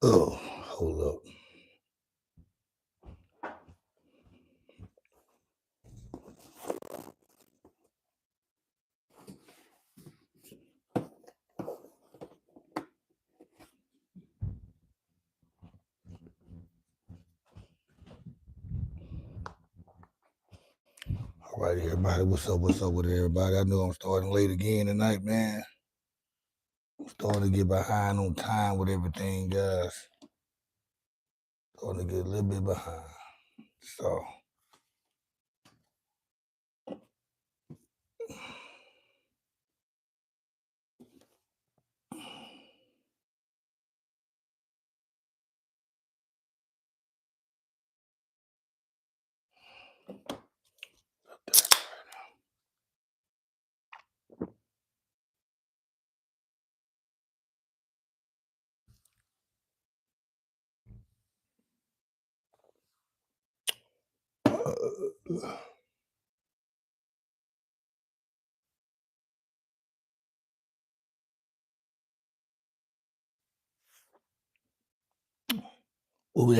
Oh, hold up. All right, everybody. What's up? What's up with everybody? I know I'm starting late again tonight, man. I'm starting to get behind on time with everything, guys. Starting to get a little bit behind. So,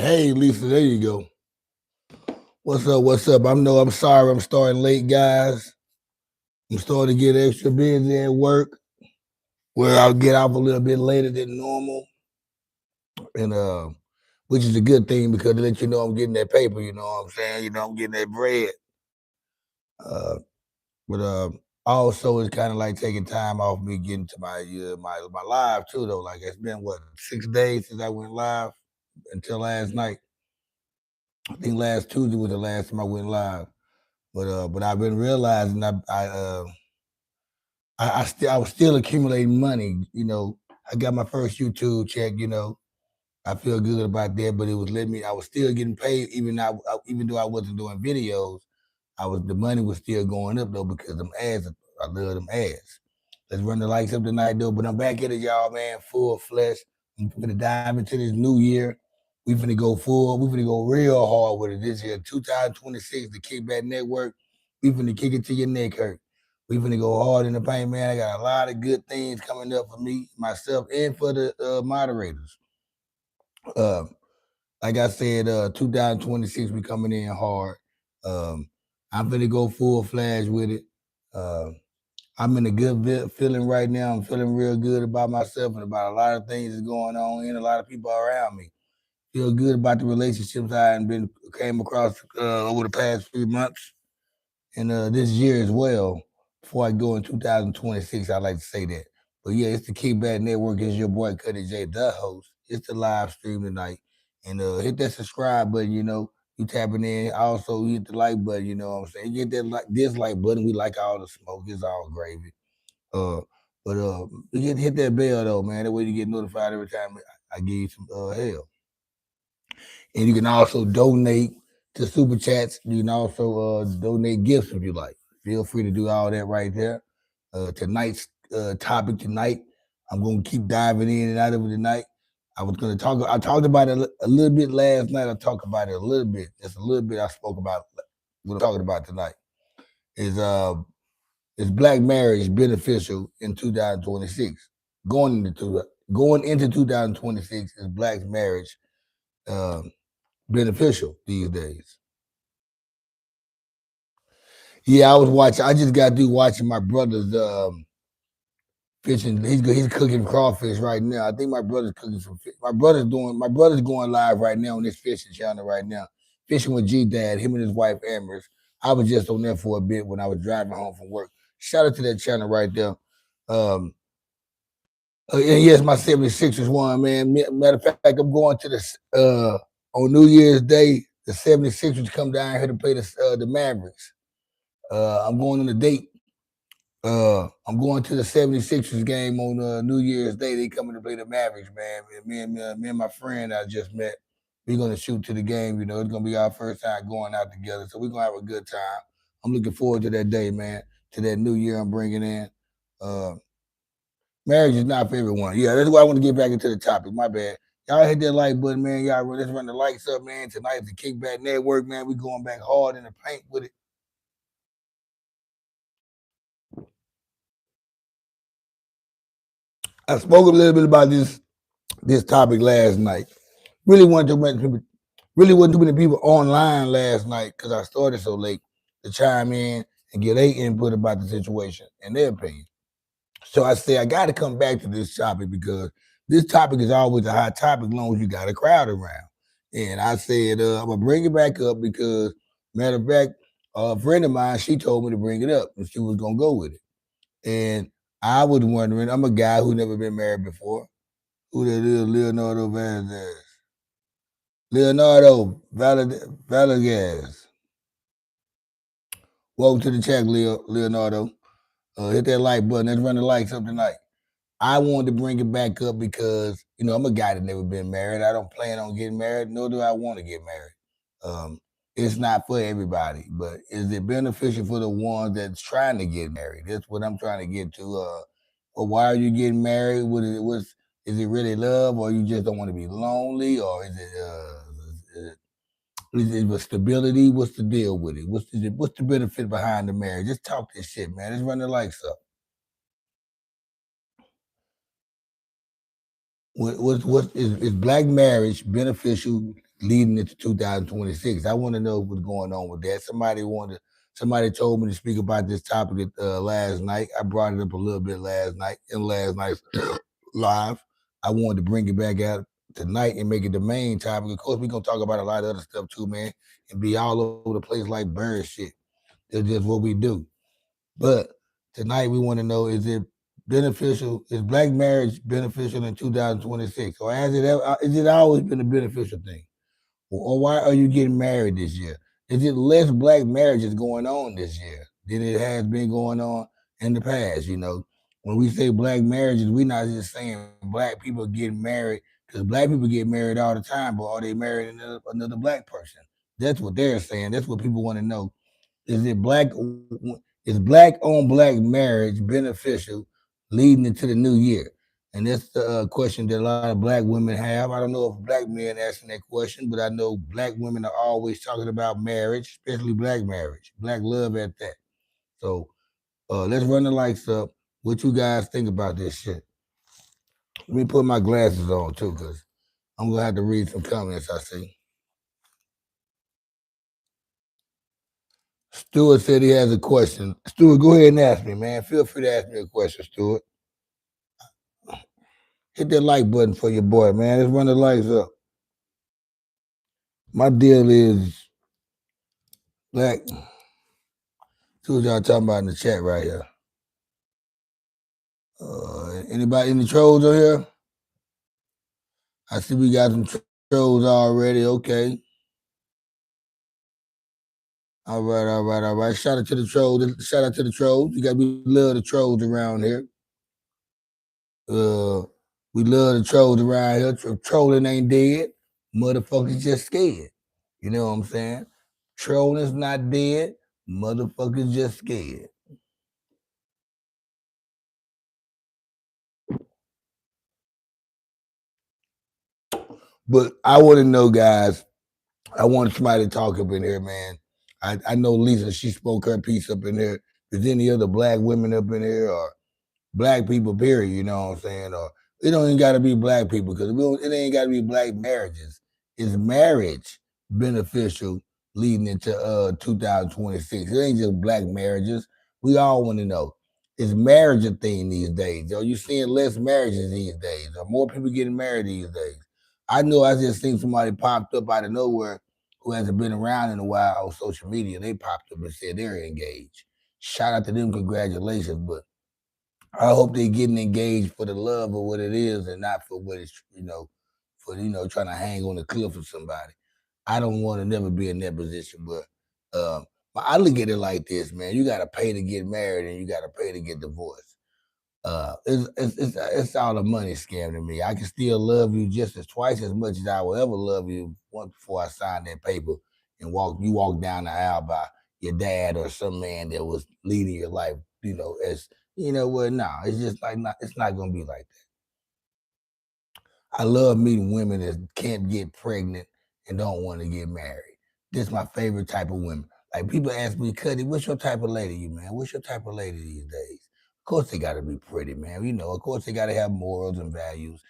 hey, Lisa, there you go. What's up? What's up? I'm sorry I'm starting late, guys. I'm starting to get extra busy at work where I'll get off a little bit later than normal. And which is a good thing because it lets you know I'm getting that paper, you know what I'm saying? You know, I'm getting that bread. Uh but also it's kind of like taking time off me getting to my live too though. Like it's been what 6 days since I went live until last night. I think last Tuesday was the last time I went live. But I've been realizing I was still accumulating money. You know, I got my first YouTube check. You know, I feel good about that. But it was letting me. I was still getting paid, even though I wasn't doing videos. The money was still going up though because them ads. I love them ads. Let's run the lights up tonight though. But I'm back at it, y'all, man. Full flesh. I'm gonna dive into this new year. We finna go full. We finna go real hard with it this year. 2026, the Kickback Network. We finna kick it to your neck hurt. We finna go hard in the paint, man. I got a lot of good things coming up for me, myself, and for the moderators. Uh, like I said, 2026, we coming in hard. Um, I'm finna go full flash with it. Uh, I'm in a good feeling right now. I'm feeling real good about myself and about a lot of things that's going on and a lot of people around me. Feel good about the relationships I came across over the past few months and this year as well. Before I go in 2026, I like to say that. But yeah, it's the Kickback Network. It's your boy Cuddy J, the host. It's the live stream tonight. And hit that subscribe button, you know. You tapping in. Also hit the like button, you know what I'm saying? Get that dislike button. We like all the smoke. It's all gravy. Uh, but you hit that bell though, man. That way you get notified every time I give you some hell. And you can also donate to Super Chats. You can also donate gifts if you like. Feel free to do all that right there. Tonight's topic tonight, I'm going to keep diving in and out of it tonight. I talked about it a little bit last night. I talked about it a little bit, just a little bit. I spoke about what I'm talking about tonight. Is black marriage beneficial in 2026? Going into 2026, is black marriage uh, beneficial these days? Yeah, I was watching. I just got through watching my brother's fishing. He's cooking crawfish right now. I think my brother's cooking some fish. My brother's going live right now on this fishing channel right now. Fishing with G Dad, him and his wife Amherst. I was just on there for a bit when I was driving home from work. Shout out to that channel right there. Um, and yes, my 76ers won, man. Matter of fact, I'm going to this on New Year's Day. The 76ers come down here to play the Mavericks. I'm going on a date. I'm going to the 76ers game on New Year's Day. They coming to play the Mavericks, man. Me and my friend I just met, we're gonna shoot to the game. You know, it's gonna be our first time going out together, so we're gonna have a good time. I'm looking forward to that day, man. To that new year I'm bringing in. Uh, Marriage is not for everyone. Yeah, that's why I want to get back into the topic. My bad. Y'all hit that like button, man. Let's run the lights up, man. Tonight's the Kickback Network, man. We going back hard in the paint with it. I spoke a little bit about this this topic last night. Really wasn't too many people. Really wasn't too many people online last night because I started so late to chime in and get their input about the situation and their opinion. So I said I got to come back to this topic because this topic is always a hot topic as long as you got a crowd around. And I said I'm gonna bring it back up because matter of fact, a friend of mine she told me to bring it up and she was gonna go with it. And I was wondering, I'm a guy who never been married before. Who that is, Leonardo Valdez. Leonardo Valdez. Welcome to the chat, Leonardo. Hit that like button. Let's run the likes up tonight. I wanted to bring it back up because, I'm a guy that never been married. I don't plan on getting married, nor do I want to get married. It's not for everybody, but is it beneficial for the ones that's trying to get married? That's what I'm trying to get to. Well, why are you getting married? Is it really love, or you just don't want to be lonely, or is it stability? What's the deal with it? What's the benefit behind the marriage? Just talk this shit, man. Let's run the likes up. What is black marriage beneficial leading into 2026? I want to know what's going on with that. Somebody told me to speak about this topic last night. I brought it up a little bit last night in last night's live. I wanted to bring it back out tonight and make it the main topic. Of course, we're gonna talk about a lot of other stuff too, man, and be all over the place like bird shit. That's just what we do. But tonight we want to know: is it beneficial? Is black marriage beneficial in 2026, or is it always been a beneficial thing? Or why are you getting married this year? Is it less black marriages going on this year than it has been going on in the past? When we say black marriages, we're not just saying black people getting married because black people get married all the time, but are they married another black person? That's what they're saying. That's what people want to know. Is it black? Is black on black marriage beneficial leading into the new year? And that's the question that a lot of black women have. I don't know if black men asking that question, but I know black women are always talking about marriage, especially black marriage, black love at that. So let's run the lights up. What you guys think about this shit? Let me put my glasses on too, because I'm gonna have to read some comments I see. Stuart said he has a question. Stuart, go ahead and ask me, man. Feel free to ask me a question, Stuart. Hit that like button for your boy, man. Let's run the lights up. My deal is black. See what y'all talking about in the chat right here. Anybody in the trolls on here? I see we got some trolls already. Okay. All right. Shout out to the trolls. Shout out to the trolls. We love the trolls around here. We love the trolls around here. Trolling ain't dead. Motherfuckers just scared. You know what I'm saying? Trolling's not dead. Motherfuckers just scared. But I want to know, guys. I want somebody to talk up in here, man. I know Lisa, she spoke her piece up in here. Is any other black women up in here or black people, period, you know what I'm saying? Or it don't even got to be black people because it ain't got to be black marriages. Is marriage beneficial leading into 2026? It ain't just black marriages. We all want to know. Is marriage a thing these days? Are you seeing less marriages these days? Are more people getting married these days? I know I just seen somebody popped up out of nowhere who hasn't been around in a while on social media. They popped up and said they're engaged. Shout out to them, congratulations. But I hope they're getting engaged for the love of what it is and not for what it's, trying to hang on the cliff of somebody. I don't want to never be in that position, but I look at it like this, man. You got to pay to get married and you got to pay to get divorced. It's all a money scam to me. I can still love you just twice as much as I will ever love you once before I sign that paper and walk down the aisle by your dad or some man that was leading your life, as it's just like it's not gonna be like that. I love meeting women that can't get pregnant and don't want to get married. This is my favorite type of women. Like people ask me, Cuddy, what's your type of lady, you man? What's your type of lady these days? Of course they gotta be pretty, man. Of course they gotta have morals and values.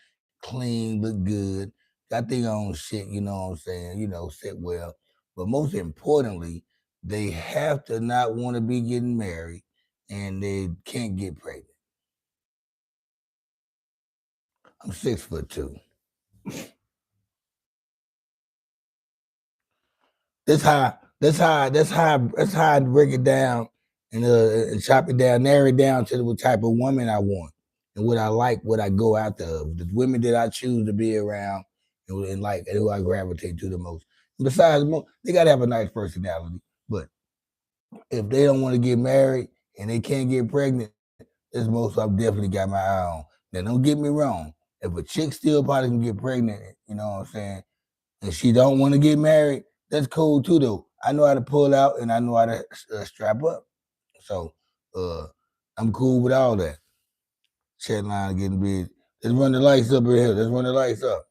clean, look good, got their own shit, you know what I'm saying, sit well. But most importantly, they have to not want to be getting married and they can't get pregnant. I'm 6'2". That's how I break it down and chop it down, narrow it down to what type of woman I want and what I like, what I go after, the women that I choose to be around and like and who I gravitate to the most. Besides, they gotta have a nice personality. But if they don't want to get married and they can't get pregnant, this most I've definitely got my eye on. Now, don't get me wrong. If a chick still probably can get pregnant, you know what I'm saying, and she don't want to get married, that's cool too though. I know how to pull out and I know how to strap up. So I'm cool with all that. Chat line getting big. Let's run the lights up in here. Let's run the lights up.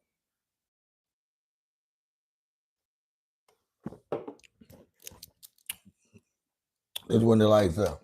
Let's run the lights up.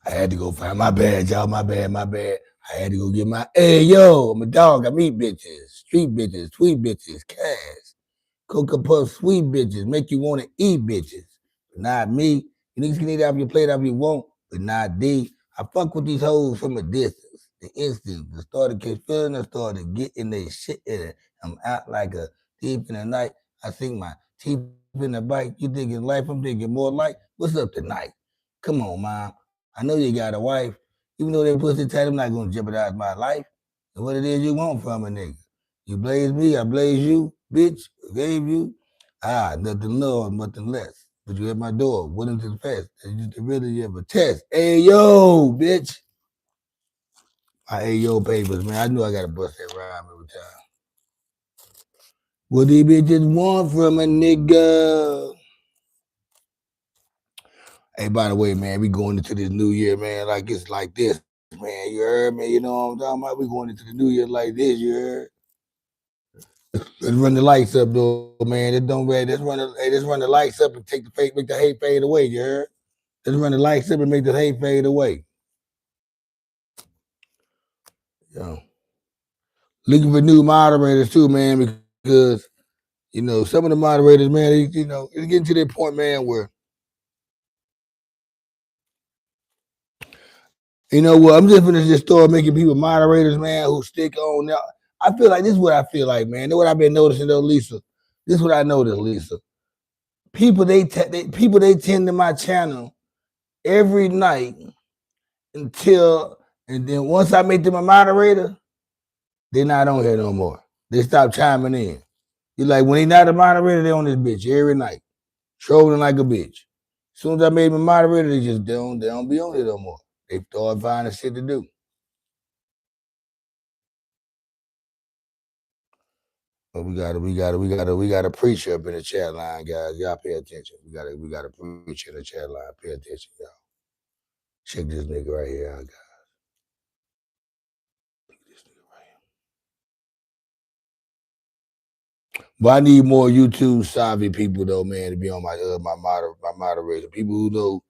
I had to go find my bad, y'all. My bad. I had to go get my. Hey, yo, I'm a dog. I meet bitches, street bitches, tweet bitches, cash, Cocoa Puff, sweet bitches, make you want to eat bitches. But not me. You niggas can eat off your plate if you want, but not D. I fuck with these hoes from a distance. The instant the started catch feeling, I started getting their shit in it. I'm out like a thief in the night. I sink my teeth in the bite. You thinking life? I'm thinking more like, what's up tonight? Come on, mom. I know you got a wife. Even though they pussy tight, I'm not gonna jeopardize my life. And what it is you want from a nigga. You blaze me, I blaze you, bitch. Gave you. Nothing more, nothing less. But you at my door, willing to confess. It's just the reality of a test. Hey yo, bitch. My hey yo papers, man. I knew I gotta bust that rhyme every time. What these bitches want from a nigga? Hey, by the way, man, we going into this new year, man, like it's like this, man. You heard me? You know what I'm talking about? We going into the new year like this, you heard? Let's run the lights up, though, man. It don't matter. Let's run the lights up and make the hate fade away, you heard? Let's run the lights up and make the hate fade away. Yeah. Looking for new moderators too, man, because some of the moderators, man, it's getting to that point, man, where I'm just gonna just start making people moderators, man, who stick on now. I feel like this is what I feel like, man. This is what I've been noticing though, Lisa. This is what I noticed, Lisa. People they tend to my channel every night and then once I make them a moderator, they're not on here no more. They stop chiming in. You like when they not a moderator, they on this bitch every night, trolling like a bitch. As soon as I made them a moderator, they don't be on it no more. They start finding shit to do. But we got a preacher up in the chat line, guys. Y'all pay attention. We got a preacher in the chat line. Pay attention, y'all. Check this nigga right here, guys. But I need more YouTube savvy people though, man, to be on my moderator. People who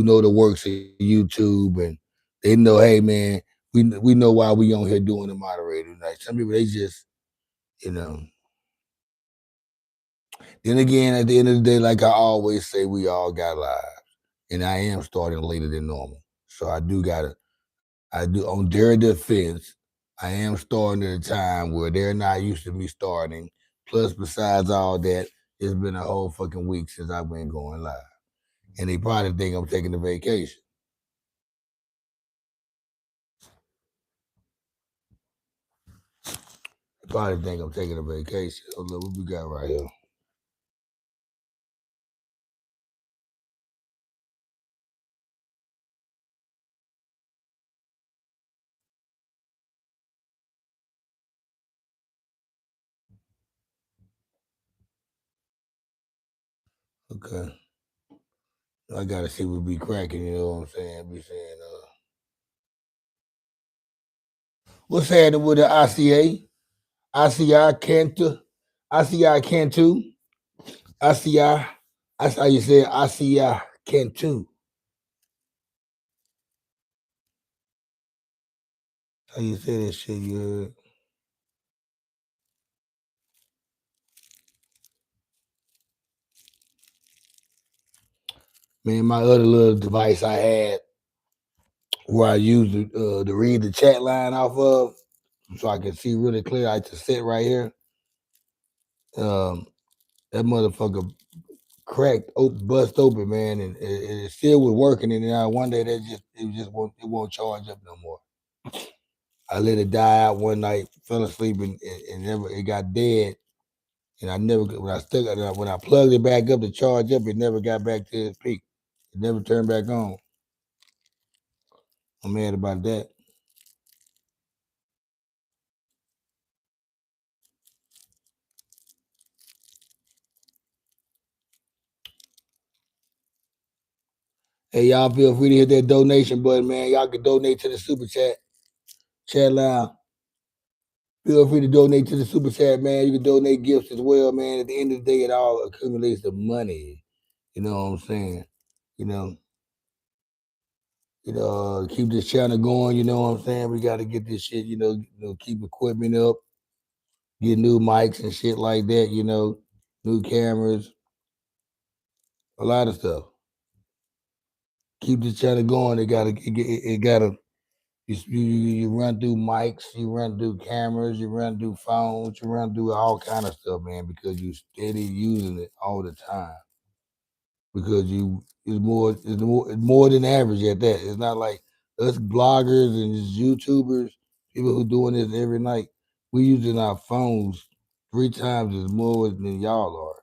know the works of YouTube and they know, hey man, we know why we on here doing the moderator. Like some people they just, Then again, at the end of the day, like I always say, we all got lives. And I am starting later than normal. So I do on their defense, I am starting at a time where they're not used to me starting. Plus, besides all that, it's been a whole fucking week since I've been going live. And they probably think I'm taking a vacation. Probably think I'm taking a vacation. Oh, look what we got right here. Okay. I gotta see what be cracking, you know what I'm saying? Be saying, what's happening with the ICA? ICI Cantu? ICI Cantu? ICI? That's how you say it, ICI Cantu. How you say that shit, you heard? Man, my other little device I had where I used to read the chat line off of so I can see really clear. I just sit right here. That motherfucker cracked, bust open, man, and it still was working. And then one day it won't charge up no more. I let it die out one night, fell asleep, and it got dead. And I never when I plugged it back up to charge up, it never got back to its peak. It never turned back on. I'm mad about that. Hey, y'all feel free to hit that donation button, man. Y'all can donate to the super chat line. Feel free to donate to the super chat, man. You can donate gifts as well, man. At the end of the day, it all accumulates the money. You know what I'm saying? You know, keep this channel going. You know what I'm saying? We got to get this shit. Keep equipment up, get new mics and shit like that. New cameras, a lot of stuff. Keep this channel going. It gotta. You run through mics, you run through cameras, you run through phones, you run through all kind of stuff, man, because you steady using it all the time. Because it's more than average at that. It's not like us bloggers and just YouTubers, people who doing this every night. We using our phones 3 times as more than y'all are.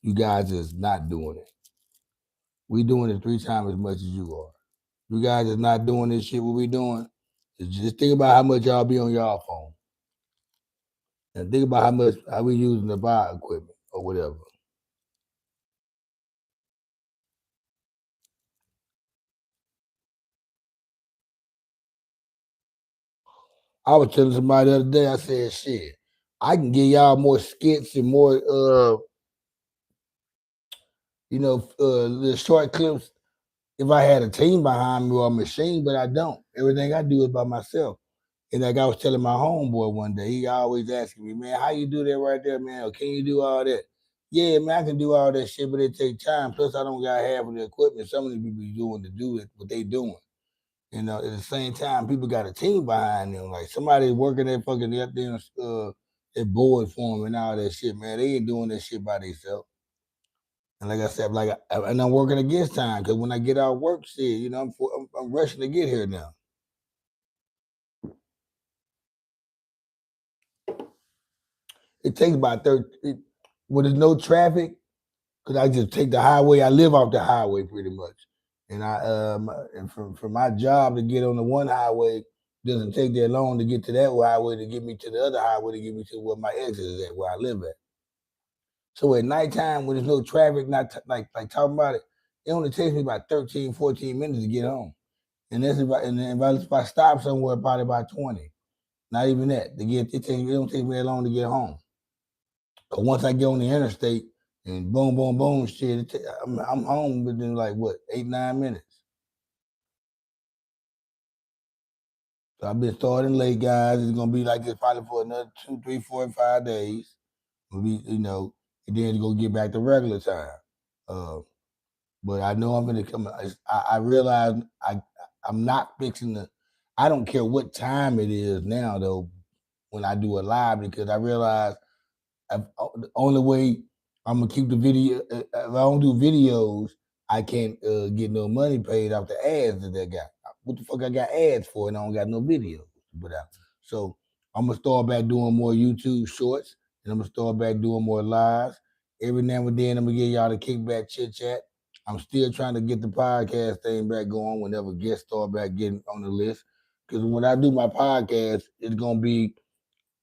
You guys is not doing it. We doing it 3 times as much as you are. You guys is not doing this shit. What we doing? Just think about how much y'all be on y'all phone, and think about how we using to buy equipment or whatever. I was telling somebody the other day. I said, "Shit, I can give y'all more skits and more, the short clips if I had a team behind me or a machine, but I don't. Everything I do is by myself." And like I was telling my homeboy one day, he always asking me, "Man, how you do that right there, man? Or can you do all that?" Yeah, man, I can do all that shit, but it take time. Plus, I don't got half of the equipment some of these people doing to do it, what they doing. At the same time, people got a team behind them. Like somebody working that fucking that board for them and all that shit, man. They ain't doing that shit by themselves. And like I said, and I'm working against time because when I get out of work, shit, I'm rushing to get here now. It takes about 30. When there's no traffic, because I just take the highway. I live off the highway pretty much, and from my job to get on the one highway doesn't take that long to get to that highway to get me to the other highway to get me to where my exit is at, where I live at. So at nighttime when there's no traffic, not like talking about it, it only takes me about 13, 14 minutes to get home. And that's about, and then if I stop somewhere, probably about 20. Not even that. It don't take me that long to get home. Cause once I get on the interstate and boom, boom, boom, shit, I'm home within like what 8, 9 minutes. So I've been starting late, guys. It's gonna be like this probably for another 2, 3, 4, and 5 days. And then go get back to regular time. Uh, but I know I'm gonna come. I realize I'm not fixing the. I don't care what time it is now though. When I do it live, because I realize the only way I'm gonna keep the video. If I don't do videos, I can't get no money paid off the ads that they got. What the fuck I got ads for, and I don't got no videos to put out. So I'm gonna start back doing more YouTube shorts, and I'm gonna start back doing more lives. Every now and then, I'm gonna give y'all the kickback chit chat. I'm still trying to get the podcast thing back going whenever guests start back getting on the list. Because when I do my podcast, it's gonna be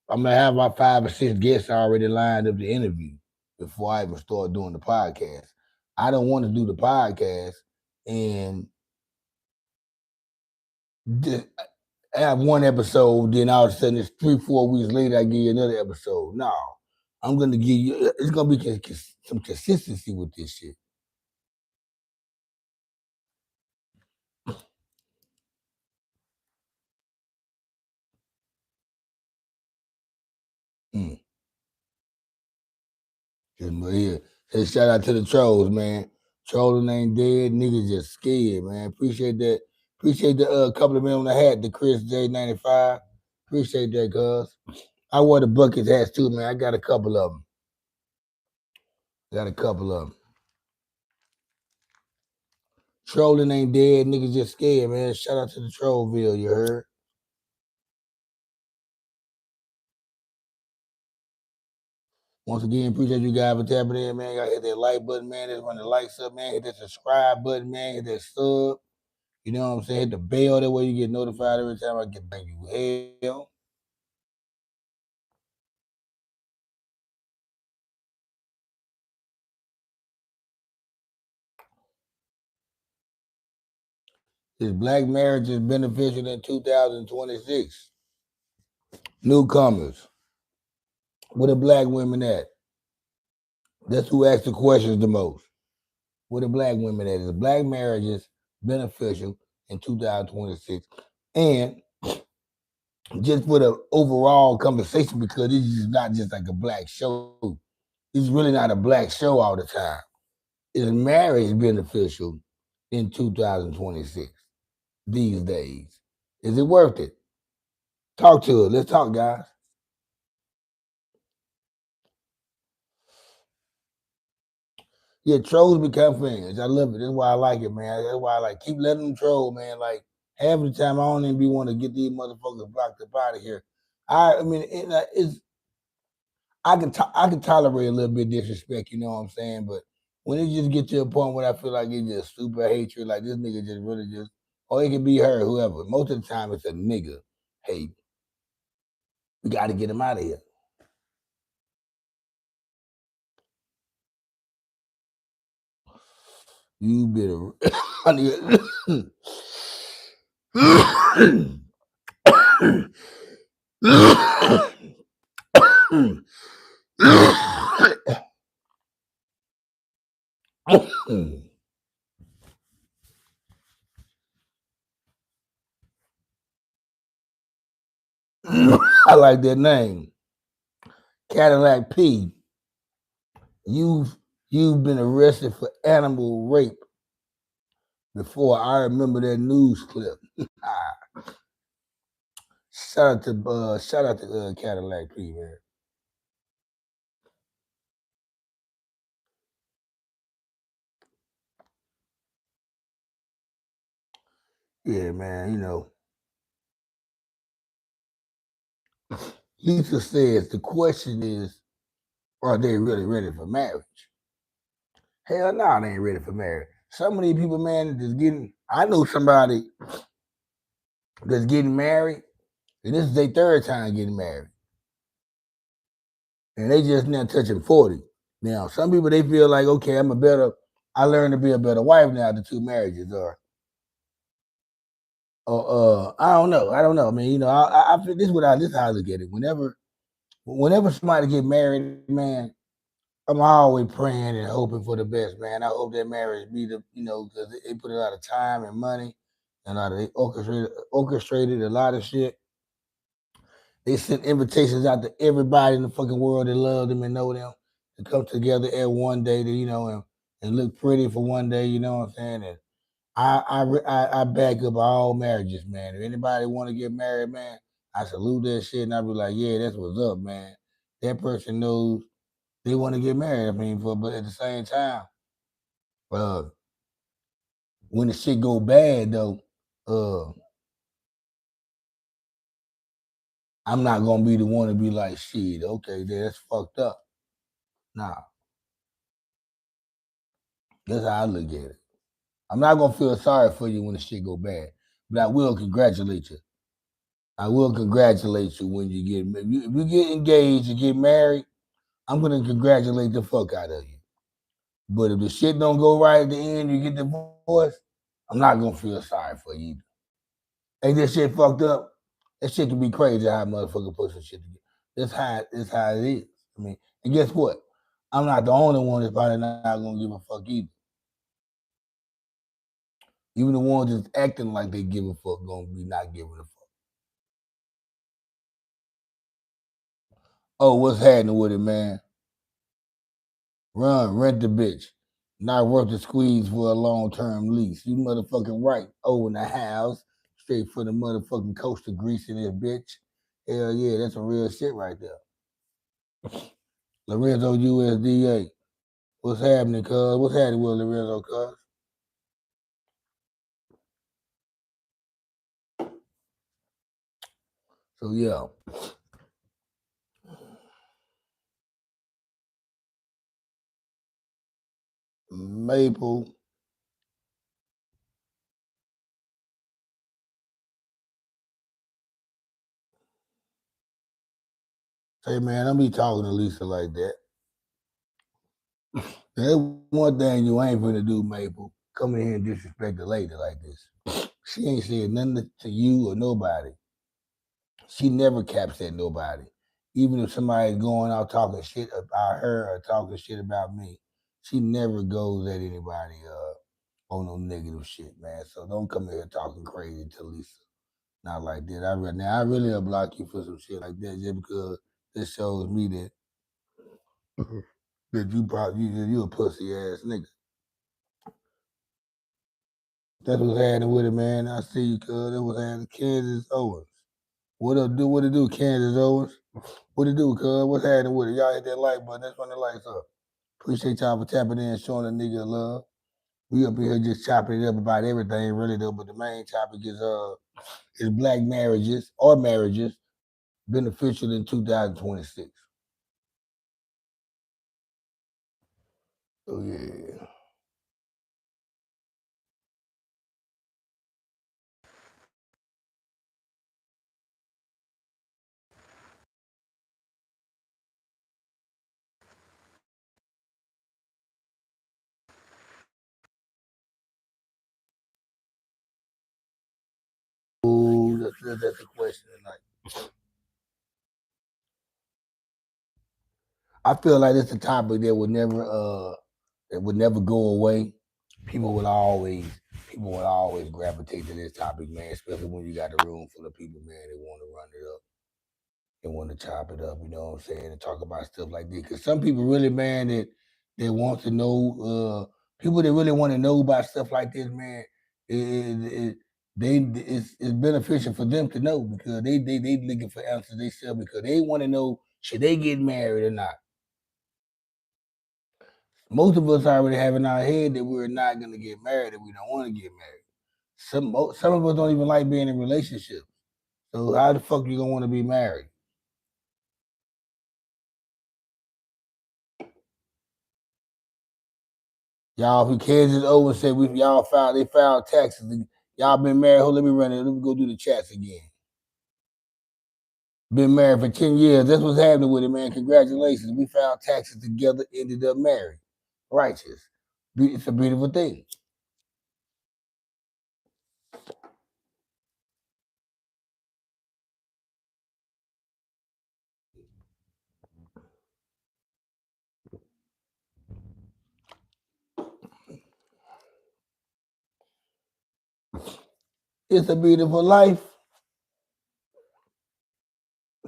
I'm gonna have my 5 or 6 guests already lined up to interview before I even start doing the podcast. I don't want to do the podcast and have one episode, then all of a sudden it's 3, 4 weeks later I give you another episode. No, I'm gonna give you. It's gonna be some consistency with this shit. Mm. Yeah. Hey, shout out to the trolls, man. Trolling ain't dead. Niggas just scared, man. Appreciate that. Appreciate the compliment on the hat, the Chris J95. Appreciate that, cuz. I wore the bucket hats too, man. I got a couple of them. Got a couple of them. Trolling ain't dead. Niggas just scared, man. Shout out to the Trollville, you heard? Once again, appreciate you guys for tapping in, man. Y'all hit that like button, man. Just run the likes up, man. Hit that subscribe button, man. Hit that sub. You know what I'm saying? Hit the bell. That way you get notified every time I get back you hell. Is black marriage is beneficial in 2026? Newcomers. Where the black women at? That's who asks the questions the most. Where the black women at? Is black marriages beneficial in 2026? And just for the overall conversation, because this is not just like a black show. It's really not a black show all the time. Is marriage beneficial in 2026 these days? Is it worth it? Talk to us. Let's talk, guys. Yeah, trolls become fans. I love it. That's why I like it, man. That's why I like keep letting them troll, man. Like half the time, I don't even be want to get these motherfuckers blocked up out of here. I mean, it's I can tolerate a little bit of disrespect, you know what I'm saying? But when it just get to a point where I feel like it's just super hatred, like this nigga just really just, or it could be her, whoever. Most of the time, it's a nigga. Hey, we got to get him out of here. You better. I like that name. Cadillac P. You've been arrested for animal rape before. I remember that news clip. Shout out to Cadillac P, man. Yeah, man. You know, Lisa says the question is, are they really ready for marriage? Hell no, they ain't ready for marriage. Some of these people, man, that's getting. I know somebody that's getting married, and this is their 3rd time getting married, and they just now touching 40. Now, some people they feel like, okay, I learned to be a better wife now. The 2 marriages are. I don't know. I don't know. I mean, you know, I feel this is how I look at it. Whenever somebody get married, man, I'm always praying and hoping for the best, man. I hope that marriage be because they put a lot of time and money, and a lot of they orchestrated a lot of shit. They sent invitations out to everybody in the fucking world that love them and know them to come together at one day to and look pretty for one day. You know what I'm saying? And I back up all marriages, man. If anybody want to get married, man, I salute that shit, and I be like, yeah, that's what's up, man. That person knows they want to get married. I mean, but at the same time, uh, when the shit go bad though, uh, I'm not gonna be the one to be like, shit, okay, that's fucked up. Nah, that's how I look at it. I'm not gonna feel sorry for you when the shit go bad, but I will congratulate you. I will congratulate you when you get if you get engaged and get married. I'm gonna congratulate the fuck out of you. But if the shit don't go right at the end, you get divorced. I'm not gonna feel sorry for you. Ain't this shit fucked up? That shit can be crazy how a motherfucker put some shit together. That's how it is. I mean, and guess what? I'm not the only one that's probably not gonna give a fuck either. Even the ones that's acting like they give a fuck gonna be not giving a fuck. Oh, what's happening with it, man? Run, rent the bitch. Not worth the squeeze for a long-term lease. You motherfucking right. Owning the house. Straight for the motherfucking coaster grease in this bitch. Hell yeah, that's some real shit right there. Lorenzo USDA. What's happening, cuz? What's happening with Lorenzo, cuz? So yeah. Maple. Hey man, don't be talking to Lisa like that. There's one thing you ain't gonna do, Maple. Come in here and disrespect a lady like this. She ain't said nothing to you or nobody. She never caps at nobody. Even if somebody's going out talking shit about her or talking shit about me, she never goes at anybody on no negative shit, man. So don't come here talking crazy to Lisa. Not like that. I really will block you for some shit like that just because this shows me that that you a pussy ass nigga. That's what's happening with it, man. I see you, cuz. That was happening. Kansas Owens. What it do, Kansas Owens? What it do, cuz? What's happening with it? Y'all hit that like button. That's when the lights up. Appreciate y'all for tapping in and showing a nigga love. We up here just chopping it up about everything, really though. But the main topic is black marriages or marriages beneficial in 2026. Oh yeah. Ooh, that's a question tonight. I feel like it's a topic that would never go away. People would always people would always gravitate to this topic, man, especially when you got a room full of people, man, that want to run it up and want to chop it up, you know what I'm saying, and talk about stuff like this. Because some people really, man, that they want to know, people that really want to know about stuff like this, man, it's beneficial for them to know because they looking for answers themselves because they want to know should they get married or not. Most of us already have in our head that we're not gonna get married and we don't want to get married. Some of us don't even like being in relationships. So how the fuck you gonna want to be married? Y'all who Kansas over said they filed taxes. Y'all been married. Hold, let me run it. Let me go do the chats again. Been married for 10 years. That's what's happening with it, man. Congratulations. We filed taxes together, ended up married. Righteous. It's a beautiful thing. It's a beautiful life.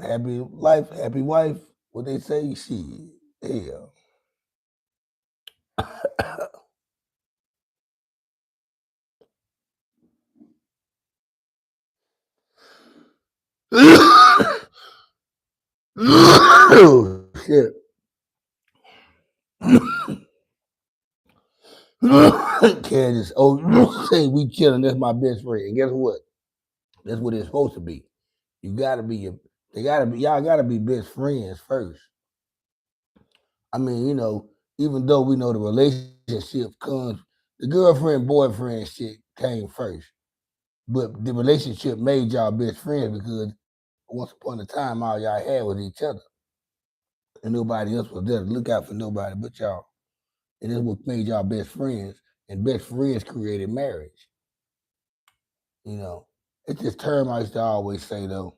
Happy life, happy wife. What they say, shit. Hell. Oh, shit. Candace, oh, say we chilling. That's my best friend. And guess what? That's what it's supposed to be. You gotta be y'all gotta be best friends first. I mean, even though we know the relationship comes, the girlfriend boyfriend shit came first, but the relationship made y'all best friends because once upon a time all y'all had was each other, and nobody else was there to look out for nobody but y'all, and that's what made y'all best friends. And best friends created marriage. You know, it's this term I used to always say though.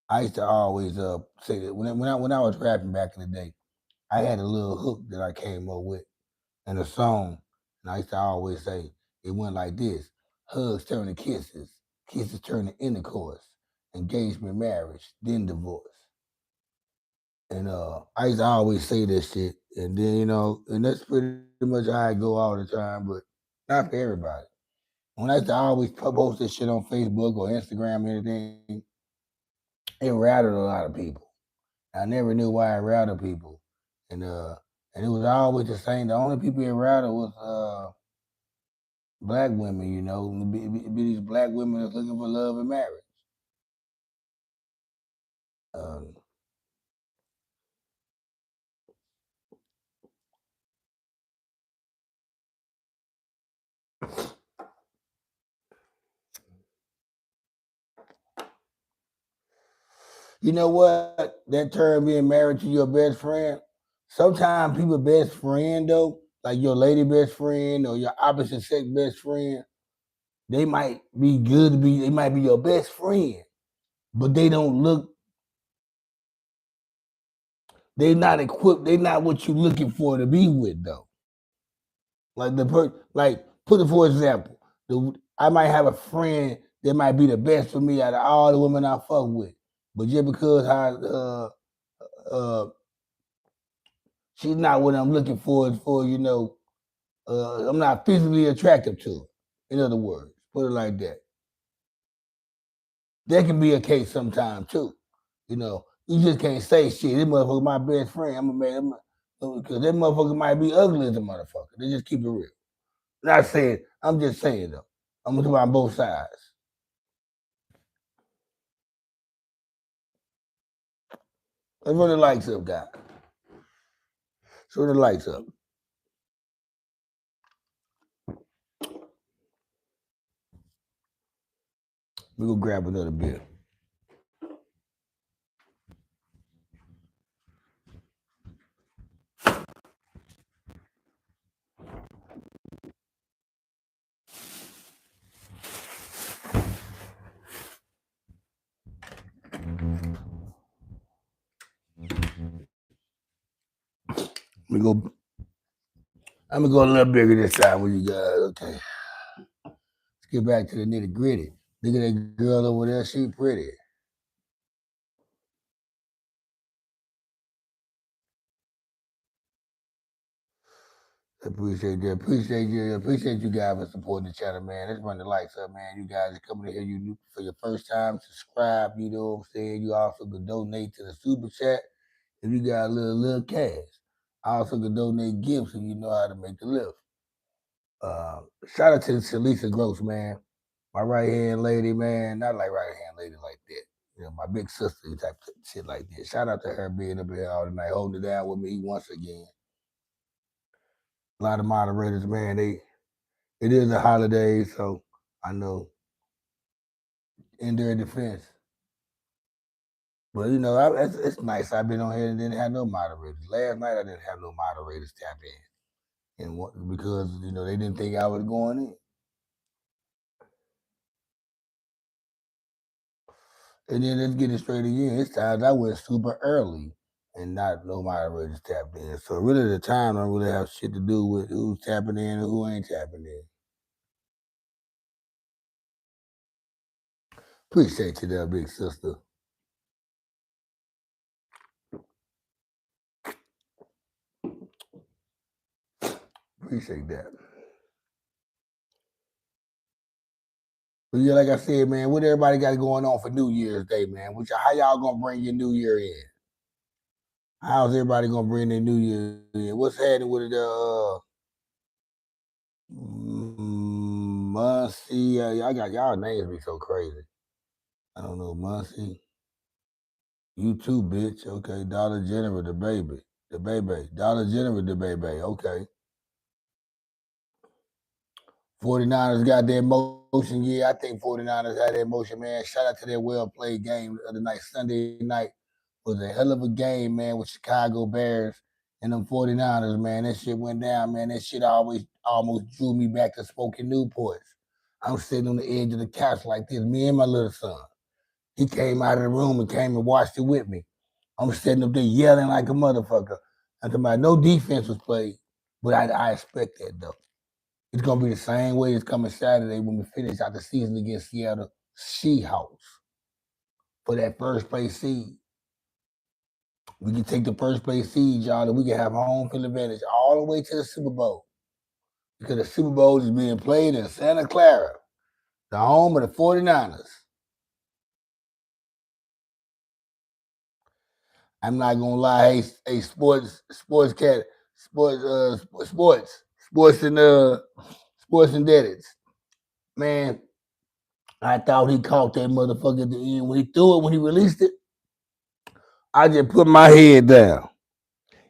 I used to always say that when I was rapping back in the day, I had a little hook that I came up with and a song, and I used to always say it went like this: hugs turn to kisses, kisses turn to intercourse, engagement, marriage, then divorce. And I used to always say this shit, and then and that's pretty much how I go all the time, but not for everybody. When I used to always post this shit on Facebook or Instagram or anything, it rattled a lot of people. I never knew why it rattled people, and and it was always the same. The only people it rattled was black women. Be these black women that's looking for love and marriage. Um, you know what? That term being married to your best friend. Sometimes people best friend though, like your lady best friend or your opposite sex best friend, they might be good to be. They might be your best friend, but they don't look. They not equipped. They not what you looking for to be with though. Like put it for example, I might have a friend that might be the best for me out of all the women I fuck with, but just because uh she's not what I'm looking for, I'm not physically attractive to her. In other words, put it like that. That can be a case sometime too. You just can't say shit. This motherfucker my best friend. I'm gonna make him because that motherfucker might be ugly as a motherfucker. They just keep it real. Not saying. I'm just saying though. I'm gonna talk about both sides. Let's run the lights up, guy. Let's run the lights up. We go grab another beer. We go. I'm gonna go a little bigger this time with you guys. Okay. Let's get back to the nitty gritty. Look at that girl over there. She pretty. Appreciate that. Appreciate you. Appreciate you guys for supporting the channel, man. Let's run the lights up, man. You guys are coming in here. You for your first time. Subscribe. You know what I'm saying. You also can donate to the super chat if you got a little cash. I also can donate gifts if you know how to make the lift. Shout out to Shalisa Gross, man. My right hand lady, man. Not like right hand lady like that. My big sister type of shit like that. Shout out to her being up here all night, holding it down with me once again. A lot of moderators, man, it is a holiday, so I know in their defense. But it's nice. I've been on here and didn't have no moderators. Last night I didn't have no moderators tap in, because they didn't think I was going in. And then let's get it straight again. It's times I went super early and not no moderators tapped in. So really the time don't really have shit to do with who's tapping in and who ain't tapping in. Appreciate you there, big sister. Appreciate that. But yeah, like I said, man, what everybody got going on for New Year's Day, man? How y'all gonna bring your New Year in? How's everybody gonna bring their New Year in? What's happening with it? Muncie, I got y'all names be so crazy. I don't know, Muncie. You too, bitch. Okay, Dollar General, the baby. The baby. Dollar General, the baby. Okay. 49ers got their motion. Yeah, I think 49ers had their motion, man. Shout out to their well-played game the other night. Sunday night was a hell of a game, man, with Chicago Bears and them 49ers, man. That shit went down, man. That shit always almost drew me back to Smoky Newports. I'm sitting on the edge of the couch like this, me and my little son. He came out of the room and came and watched it with me. I'm sitting up there yelling like a motherfucker. I'm talking about no defense was played, but I expect that, though. It's gonna be the same way it's coming Saturday when we finish out the season against Seattle Seahawks for that first place seed. We can take the first place seed, y'all, and we can have home field advantage all the way to the Super Bowl. Because the Super Bowl is being played in Santa Clara, the home of the 49ers. I'm not gonna lie, hey, sports and Deadits. Man, I thought he caught that motherfucker at the end. When he threw it, when he released it, I just put my head down.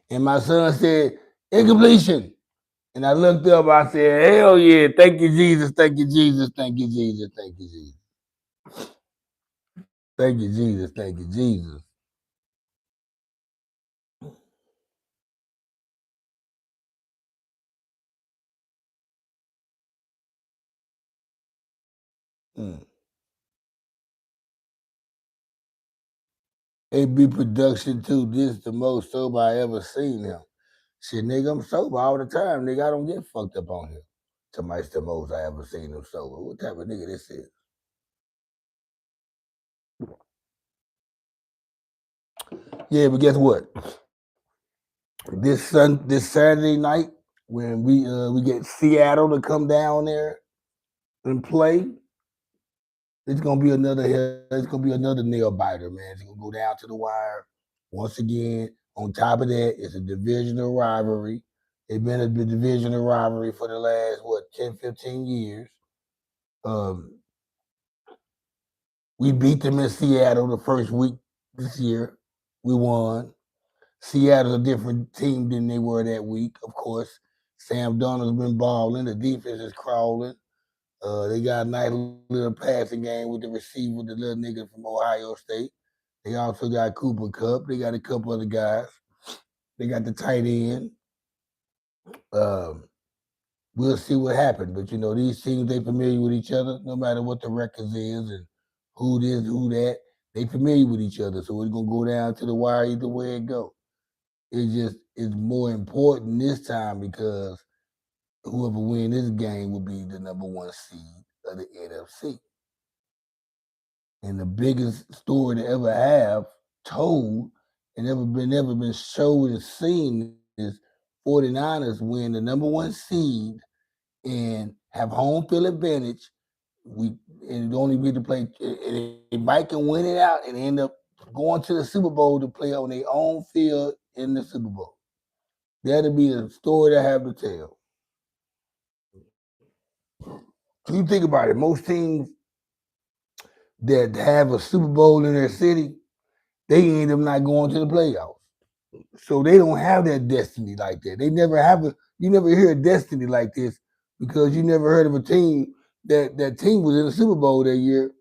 And my son said, incompletion. And I looked up, I said, hell yeah, thank you, Jesus, thank you, Jesus, thank you, Jesus, thank you, Jesus. Thank you, Jesus, thank you, Jesus. Mm. AB production too. This is the most sober I ever seen him. Shit, nigga, I'm sober all the time, nigga. I don't get fucked up on here. Somebody's the most I ever seen him sober. What type of nigga this is? Yeah, but guess what? This Saturday night, when we get Seattle to come down there and play, it's gonna be another nail biter, man. It's gonna go down to the wire. Once again, on top of that, it's a divisional rivalry. It's been a divisional rivalry for the last 10, 15 years. Um, we beat them in Seattle the first week this year. We won. Seattle's a different team than they were that week, of course. Sam Darnold's been balling. The defense is crawling. They got a nice little passing game with the receiver, the little nigga from Ohio State. They also got Cooper Kupp. They got a couple other guys. They got the tight end. Um, we'll see what happens. But these teams they familiar with each other, no matter what the records is and who this, who that. They familiar with each other, so it's gonna go down to the wire either way it go. It just is more important this time because whoever win this game will be the number one seed of the NFC. And the biggest story to ever have told and never been showed and seen is 49ers win the number one seed and have home field advantage. We and only get to play and they might can win it out and end up going to the Super Bowl to play on their own field in the Super Bowl. That'll be the story to have to tell. So you think about it, most teams that have a Super Bowl in their city, they end up not going to the playoffs. So they don't have that destiny like that. They never have you never hear a destiny like this because you never heard of a team that team was in the Super Bowl that year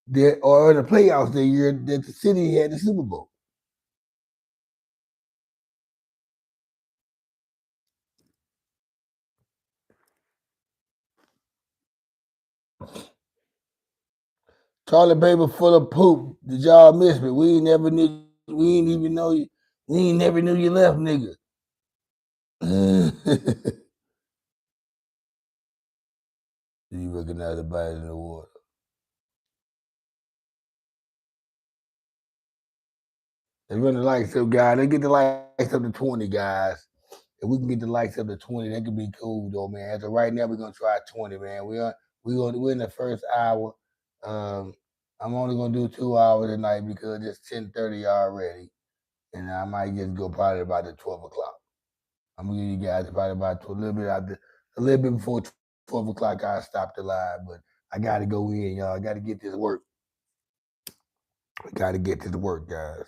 that or in the playoffs that year that the city had the Super Bowl. Toilet paper full of poop. Did y'all miss me? We ain't never knew. We ain't even know you. We ain't never knew you left, nigga. You recognize the body in the water. They run the lights up, guys. They get the lights up to 20, guys. If we can get the lights up to 20, that could be cool, though, man. As of right now, we're gonna try 20, man. We're in the first hour. Um, I'm only gonna do 2 hours tonight because it's 10:30 already, and I might just go probably about the 12 o'clock. I'm gonna give you guys probably about a little bit before 12 o'clock. I stop the live, but I got to go in, y'all. I got to get this work. We got to get to work, guys.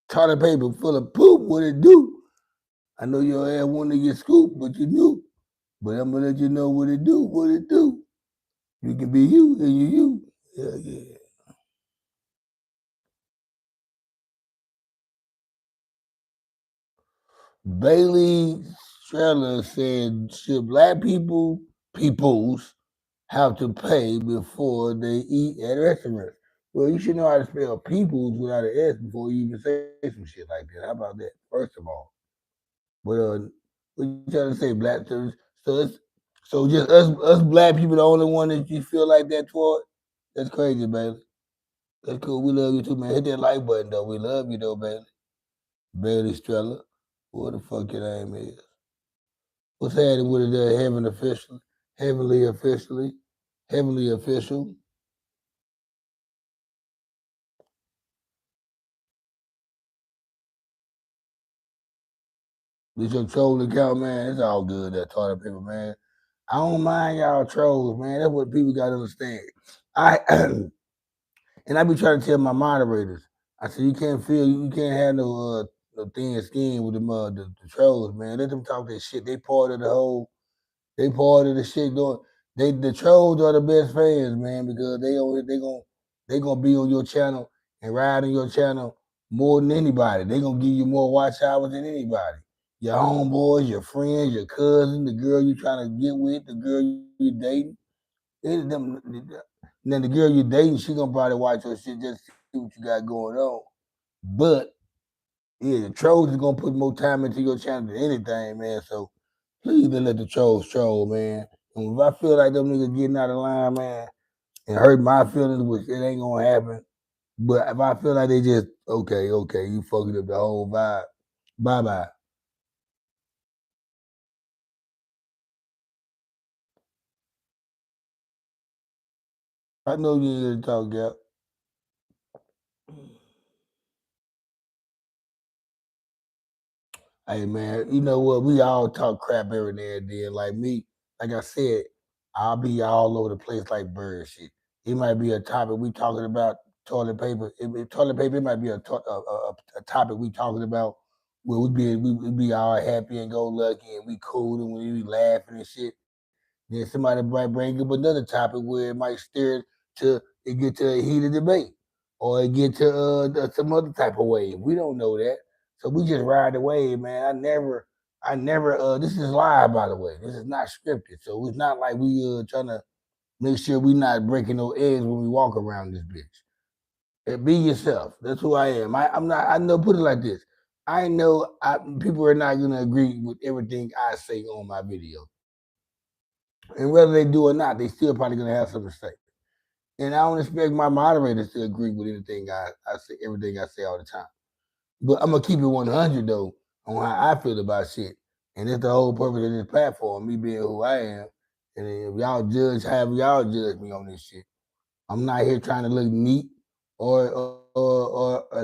Toilet paper full of poop. What it do? I know your ass wanted to get scooped, but you knew. But I'm gonna let you know what it do. What it do? You can be you, and you. Yeah, yeah. Bailey Streller said, should black peoples have to pay before they eat at restaurants? Well, you should know how to spell peoples without an S before you even say some shit like that. How about that? First of all, but what you trying to say, black? So just us black people the only one that you feel like that toward? That's crazy, baby. That's cool. We love you too, man. Hit that like button though. We love you though, Bailey. Bailey Streller. What the fuck your name is? What's happening with it there? Heaven officially, heavenly officially, heavenly official. This your troll account, man. It's all good. That toilet paper, man. I don't mind y'all trolls, man. That's what people gotta understand. I and I be trying to tell my moderators. I said you can't have no thin skin with them the trolls, man. Let them talk that shit. They part of the whole. They part of the shit going. The trolls are the best fans, man, because they gonna be on your channel and ride on your channel more than anybody. They gonna give you more watch hours than anybody. Your homeboys, your friends, your cousin, the girl you trying to get with, the girl you dating. Them, then the girl you dating, she gonna probably watch your shit just to see what you got going on. But yeah, the trolls is gonna put more time into your channel than anything, man. So please don't let the trolls troll, man. And if I feel like them niggas getting out of line, man, and hurt my feelings, which it ain't gonna happen. But if I feel like they just okay, you fucking up the whole vibe. Bye bye. I know you ain't gonna talk, Gap. Hey man, you know what? We all talk crap every now and then. Like me, like I said, I'll be all over the place like bird shit. It might be a topic we talking about toilet paper. Toilet paper, it might be a topic we talking about where we be all happy and go lucky and we cool and we be laughing and shit. Then somebody might bring up another topic where it might steer to it get to a heated debate or it get to some other type of wave. We don't know that, so we just ride the wave, man. I never. This is live, by the way. This is not scripted, so it's not like we trying to make sure we not breaking no eggs when we walk around this bitch. Be yourself. That's who I am. I'm not. I know. Put it like this. I know people are not gonna agree with everything I say on my video. And whether they do or not, they still probably gonna have something to say. And I don't expect my moderators to agree with anything I say, everything I say all the time. But I'm gonna keep it 100 though on how I feel about shit. And that's the whole purpose of this platform, me being who I am. And if y'all judge, have y'all judge me on this shit. I'm not here trying to look neat or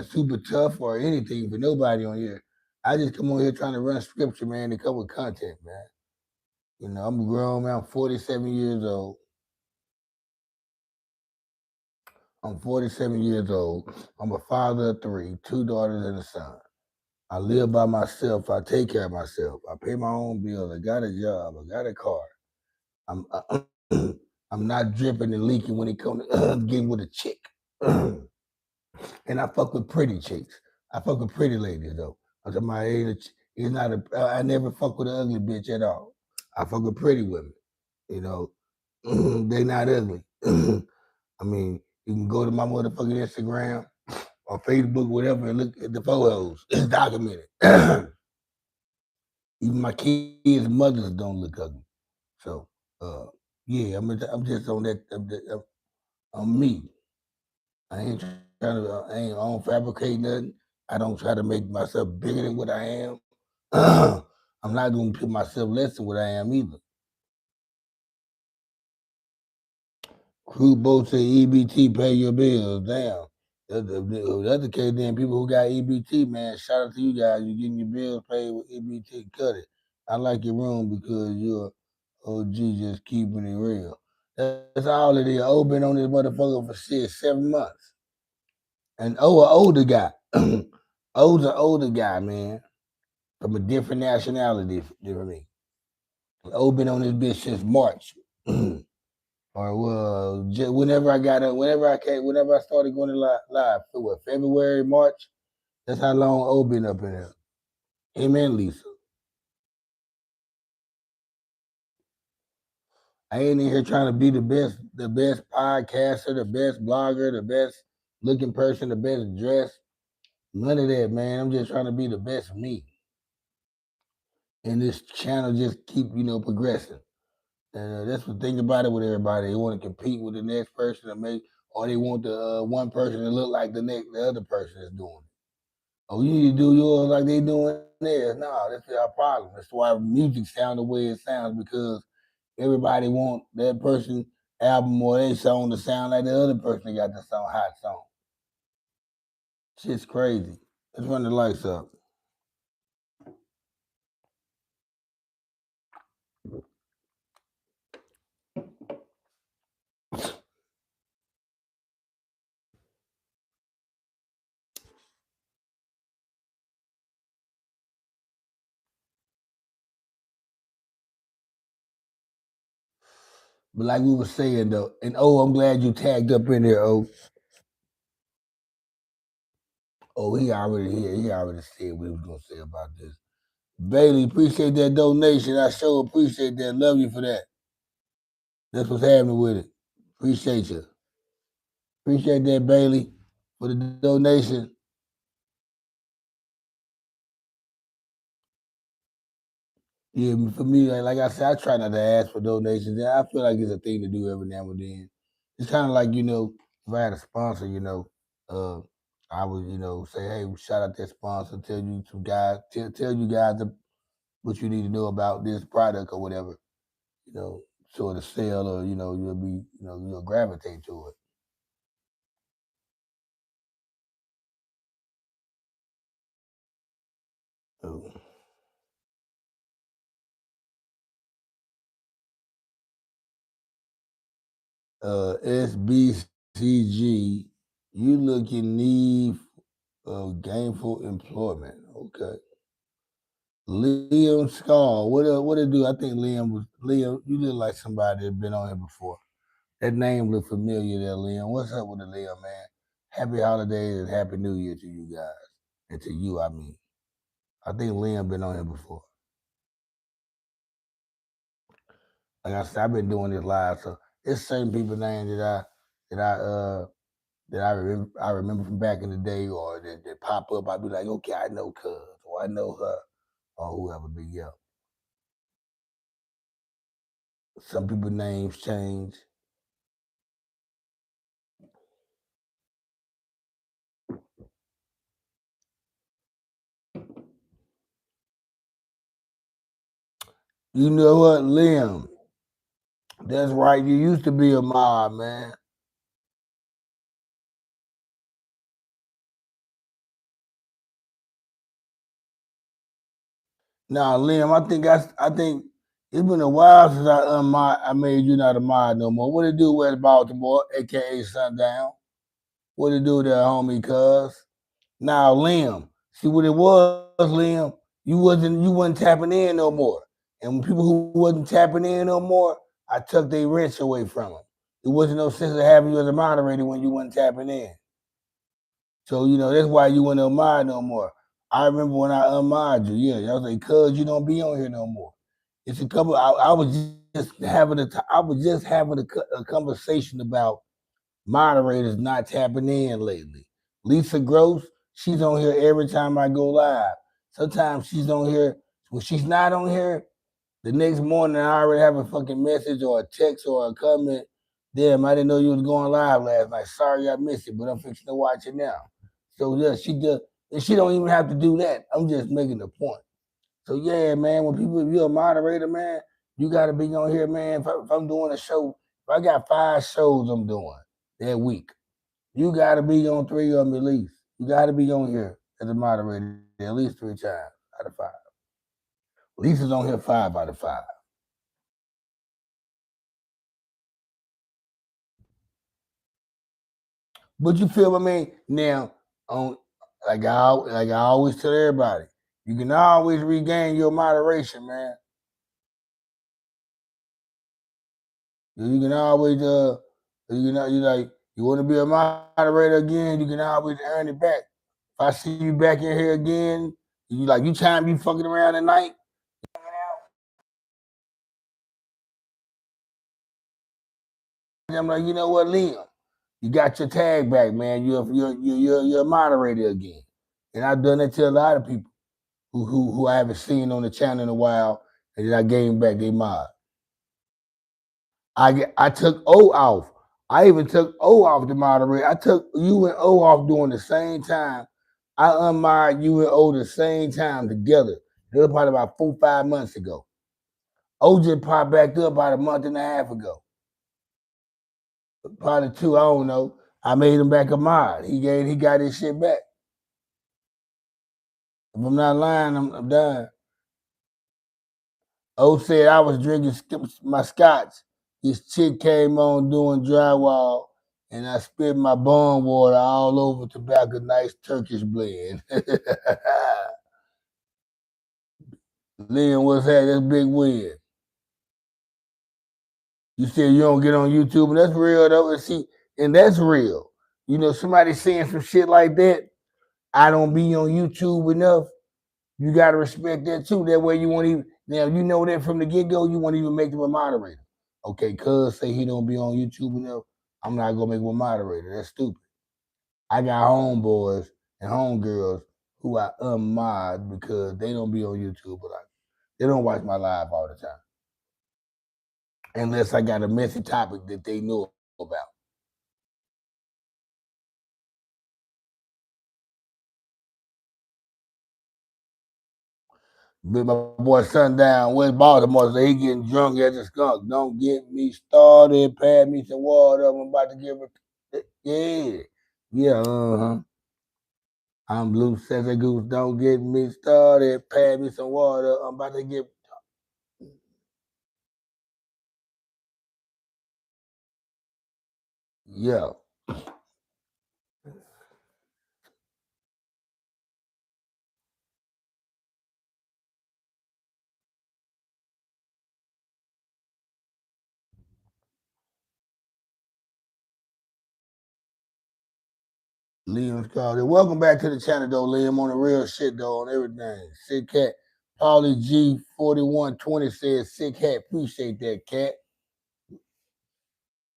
super tough or anything for nobody on here. I just come on here trying to run scripture, man, and come with content, man. You know, I'm grown, man. I'm 47 years old. I'm 47 years old. I'm a father of three, two daughters and a son. I live by myself. I take care of myself. I pay my own bills. I got a job. I got a car. I'm I'm not dripping and leaking when it comes to getting with a chick. And I fuck with pretty chicks. I fuck with pretty ladies though. I'm talking about it's not a. I never fuck with an ugly bitch at all. I fuck with pretty women. You know, they not ugly. I mean, you can go to my motherfucking Instagram or Facebook, whatever, and look at the photos. It's documented. Even my kids' mothers don't look ugly. So, uh, yeah, I'm just on that. I'm me. I ain't trying to. I don't fabricate nothing. I don't try to make myself bigger than what I am. I'm not gonna put myself less than what I am either. Crew boats say EBT pay your bills. Damn. That's the case, then people who got EBT, man, shout out to you guys. You're getting your bills paid with EBT. Cut it. I like your room because you're OG just keeping it real. That's all it is. O been on this motherfucker for 7 months. And O an older guy. O's an older guy, man. From a different nationality than me. O been on this bitch since March. Or well, whenever I started going to live, for what, February, March? That's how long O been up in there. Him and Lisa. I ain't in here trying to be the best podcaster, the best blogger, the best looking person, the best dressed. None of that, man. I'm just trying to be the best me. And this channel just keep, progressing. And that's the thing about it with everybody. They want to compete with the next person or they want the one person to look like the other person is doing. Oh, you need to do yours like they doing theirs. No, that's our problem. That's why music sound the way it sounds, because everybody want that person album or their song to sound like the other person that got the hot song. Shit's crazy. Let's run the lights up. But like we were saying though, and I'm glad you tagged up in there, he already here. He already said what he was gonna say about this. Bailey, appreciate that donation. I sure appreciate that. Love you for that. That's what's happening with it. Appreciate you. Appreciate that, Bailey, for the donation. Yeah, for me, like I said, I try not to ask for donations. I feel like it's a thing to do every now and then. It's kind of like, if I had a sponsor, I would, say, hey, shout out that sponsor, tell you some guys, tell you guys what you need to know about this product or whatever, sort of sell, or you'll be, you'll gravitate to it. So, SBCG, you look in need of gainful employment. Okay. Liam Skull. What it do? I think Liam, you look like somebody that's been on here before. That name look familiar there, Liam. What's up with the Liam, man? Happy holidays and happy new year to you guys. And to you, I mean. I think Liam been on here before. Like I said, I've been doing this live, so it's certain people names that I remember from back in the day, or that pop up. I'd be like, okay, I know Cuz, or I know her, or whoever be yeah. Some people names change. You know what, Liam? That's right. You used to be a mob, man. Nah, Liam, I think it's been a while since I made you not a mod no more. What it do, West Baltimore, aka Sundown? What it do there, homie? Cuz now, Liam, see what it was, Liam. You wasn't tapping in no more, and when people who wasn't tapping in no more, I took their wrench away from them. It wasn't no sense of having you as a moderator when you wasn't tapping in. So, that's why you weren't unmod no more. I remember when I unmod you, yeah, I was like, cuz you don't be on here no more. It's a couple, I was just having a conversation about moderators not tapping in lately. Lisa Gross, she's on here every time I go live. Sometimes she's on here, when she's not on here, the next morning I already have a fucking message or a text or a comment. Damn, I didn't know you was going live last night. Sorry I missed it, but I'm fixing to watch it now. So yeah, and she don't even have to do that. I'm just making the point. So yeah, man, if you're a moderator, man, you gotta be on here, man. If I'm doing a show, if I got 5 shows I'm doing that week, you gotta be on 3 of them at least. You gotta be on here as a moderator at least 3 times out of 5. Lisa's on here 5 out of 5. But you feel what I mean? Now, on like I always tell everybody, you can always regain your moderation, man. You can always you like you want to be a moderator again, you can always earn it back. If I see you back in here again, you time you fucking around at night. I'm like, you know what, Liam, you got your tag back, man. You're a moderator again, and I've done it to a lot of people who I haven't seen on the channel in a while, and then I gave them back their mod. I took O off. I even took O off the moderator. I took you and O off during the same time. I unmodded you and O the same time together. It was probably about 4-5 months ago. O just popped back up about a month and a half ago. Probably 2, I don't know. I made him back a mod. He got his shit back. If I'm not lying, I'm done. O said I was drinking my scotch. This chick came on doing drywall, and I spit my bone water all over tobacco, nice Turkish blend. Lynn, what's that? That's big win. You said you don't get on YouTube, and that's real though. And that's real. You know, somebody saying some shit like that. I don't be on YouTube enough. You gotta respect that too. That way you won't even now you know that from the get-go, you won't even make them a moderator. Okay, cuz say he don't be on YouTube enough. I'm not gonna make him a moderator. That's stupid. I got homeboys and homegirls who I unmod because they don't be on YouTube, but they don't watch my live all the time. Unless I got a messy topic that they know about. But my boy Sundown, West Baltimore, so he getting drunk as a skunk. Don't get me started. Pass me some water. I'm about to give it. Yeah. Yeah, I'm loose as a goose. Don't get me started. Pass me some water. I'm about to get. Yeah. Liam's called it. Welcome back to the channel, though, Liam, on the real shit, though, on everything. Sick Cat. Paulie G4120 says, Sick Hat. Appreciate that, cat.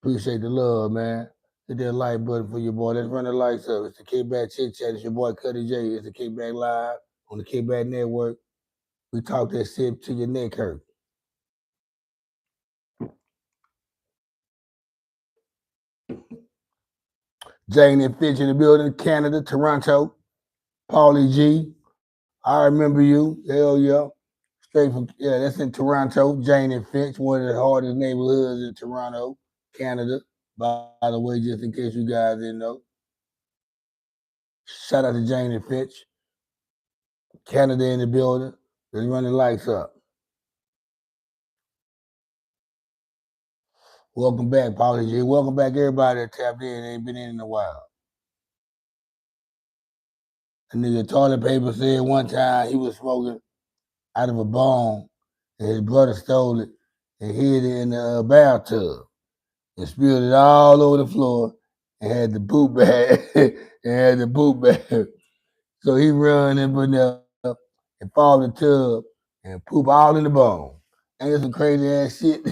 Appreciate the love, man. Hit that like button for your boy. Let's run the lights up. It's the K-Back Chit Chat. It's your boy Cuddy J. It's the K-Back Live on the K-Back Network. We talk that shit till your neck hurt. Jane and Finch in the building, Canada, Toronto. Paulie G. I remember you. Hell yeah. Straight from, yeah, that's in Toronto. Jane and Finch, one of the hardest neighborhoods in Toronto, Canada. By the way, just in case you guys didn't know. Shout out to Jane and Finch. Canada in the building. Let's run the lights up. Welcome back, Paulie G. Welcome back, everybody that tapped in. Ain't been in a while. A nigga toilet paper said one time he was smoking out of a bong and his brother stole it and hid it in the bathtub and spilled it all over the floor and had the poop bag So he run and put up and fall in the tub and poop all in the bone. Ain't this some crazy ass shit?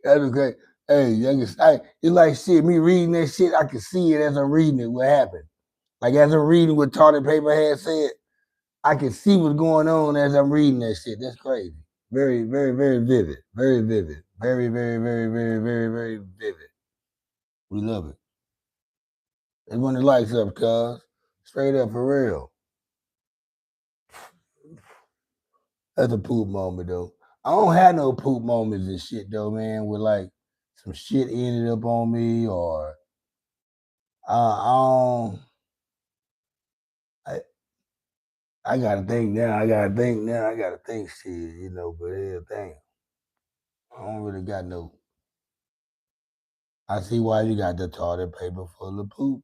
That was great. Hey, it's like shit. Me reading that shit, I can see it as I'm reading it. What happened? Like as I'm reading what toilet paper had said, I can see what's going on as I'm reading that shit. That's crazy. Very, very, very vivid. Very vivid. Very, very, very, very, very, very vivid. We love it. Let's run the lights up, cuz. Straight up for real. That's a poop moment though. I don't have no poop moments and shit though, man. With like some shit ended up on me or I don't. I gotta think now. I gotta think shit, you know. But hell, damn, I don't really got no. I see why you got the toilet paper full of poop.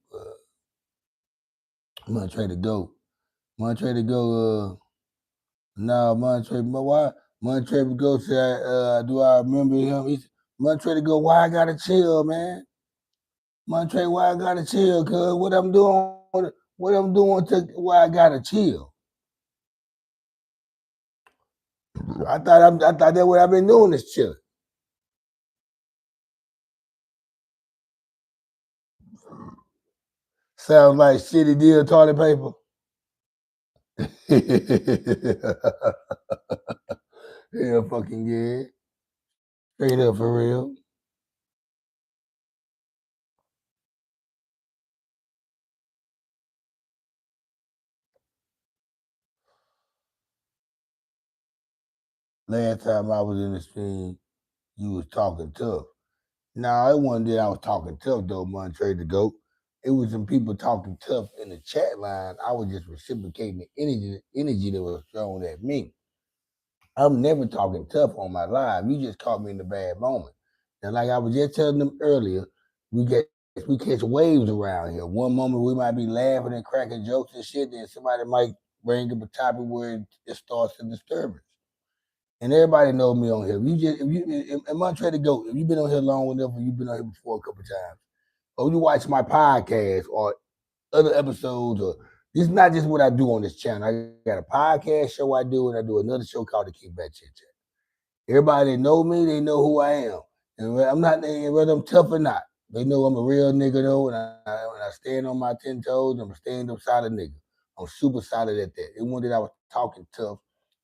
Montre to go. Montre to go. No, Montre. But why? Montre to go say, do I remember him? Montre to go. Why I gotta chill, man? Montre, why I gotta chill? Cause what I'm doing? What I'm doing to why I gotta chill? I thought that's what I've been doing is chilling. Sounds like shitty deal toilet paper. Yeah, fucking yeah. Straight up for real. Last time I was in the stream, you was talking tough. Now it wasn't that I was talking tough though, Montre the goat. It was some people talking tough in the chat line. I was just reciprocating the energy that was thrown at me. I'm never talking tough on my live. You just caught me in a bad moment. And like I was just telling them earlier, we catch waves around here. One moment we might be laughing and cracking jokes and shit, then somebody might bring up a topic where it starts a disturbance. And everybody knows me on here. If I'm trying to go, if you've been on here long enough, or you've been on here before a couple times, or you watch my podcast or other episodes, or this is not just what I do on this channel. I got a podcast show I do, and I do another show called the Kickback Chit Chat. Everybody that know me, they know who I am. And I'm not, whether I'm tough or not, they know I'm a real nigga though, and I stand on my 10 toes, I'm a stand-up solid nigga. I'm super solid at that. It wasn't that I was talking tough.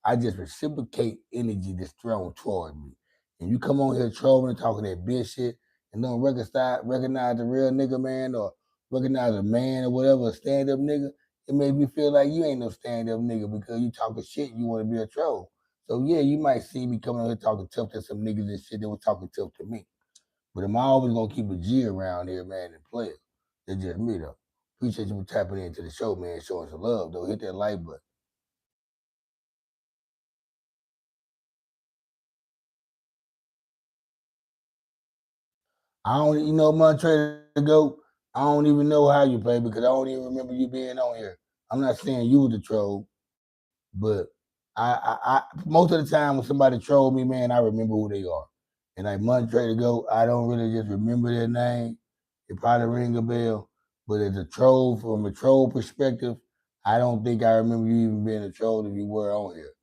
I just reciprocate energy that's thrown toward me. And you come on here trolling and talking that bitch shit and don't recognize the real nigga, man, or recognize a man or whatever, a stand-up nigga, it makes me feel like you ain't no stand-up nigga because you talking shit, you want to be a troll. So yeah, you might see me coming here talking tough to some niggas and shit that was talking tough to me. But I'm always gonna keep a G around here, man, and play it. It's just me though. Appreciate you for tapping into the show, man, showing some love though. Hit that like button. I don't, Montre to go. I don't even know how you play because I don't even remember you being on here. I'm not saying you was the troll, but I most of the time when somebody troll me, man, I remember who they are. And like Montre to go, I don't really just remember their name. It probably ring a bell, but as a troll, from a troll perspective, I don't think I remember you even being a troll if you were on here.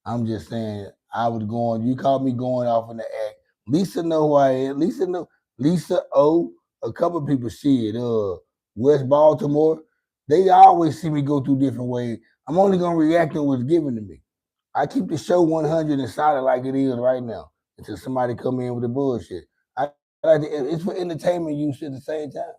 I'm just saying I was going. You caught me going off in the act. Lisa know who I am. Lisa know. Lisa O. A couple of people see it. West Baltimore. They always see me go through different ways. I'm only gonna react to what's given to me. I keep the show 100 and solid like it is right now until somebody come in with the bullshit. I like it's for entertainment use at the same time.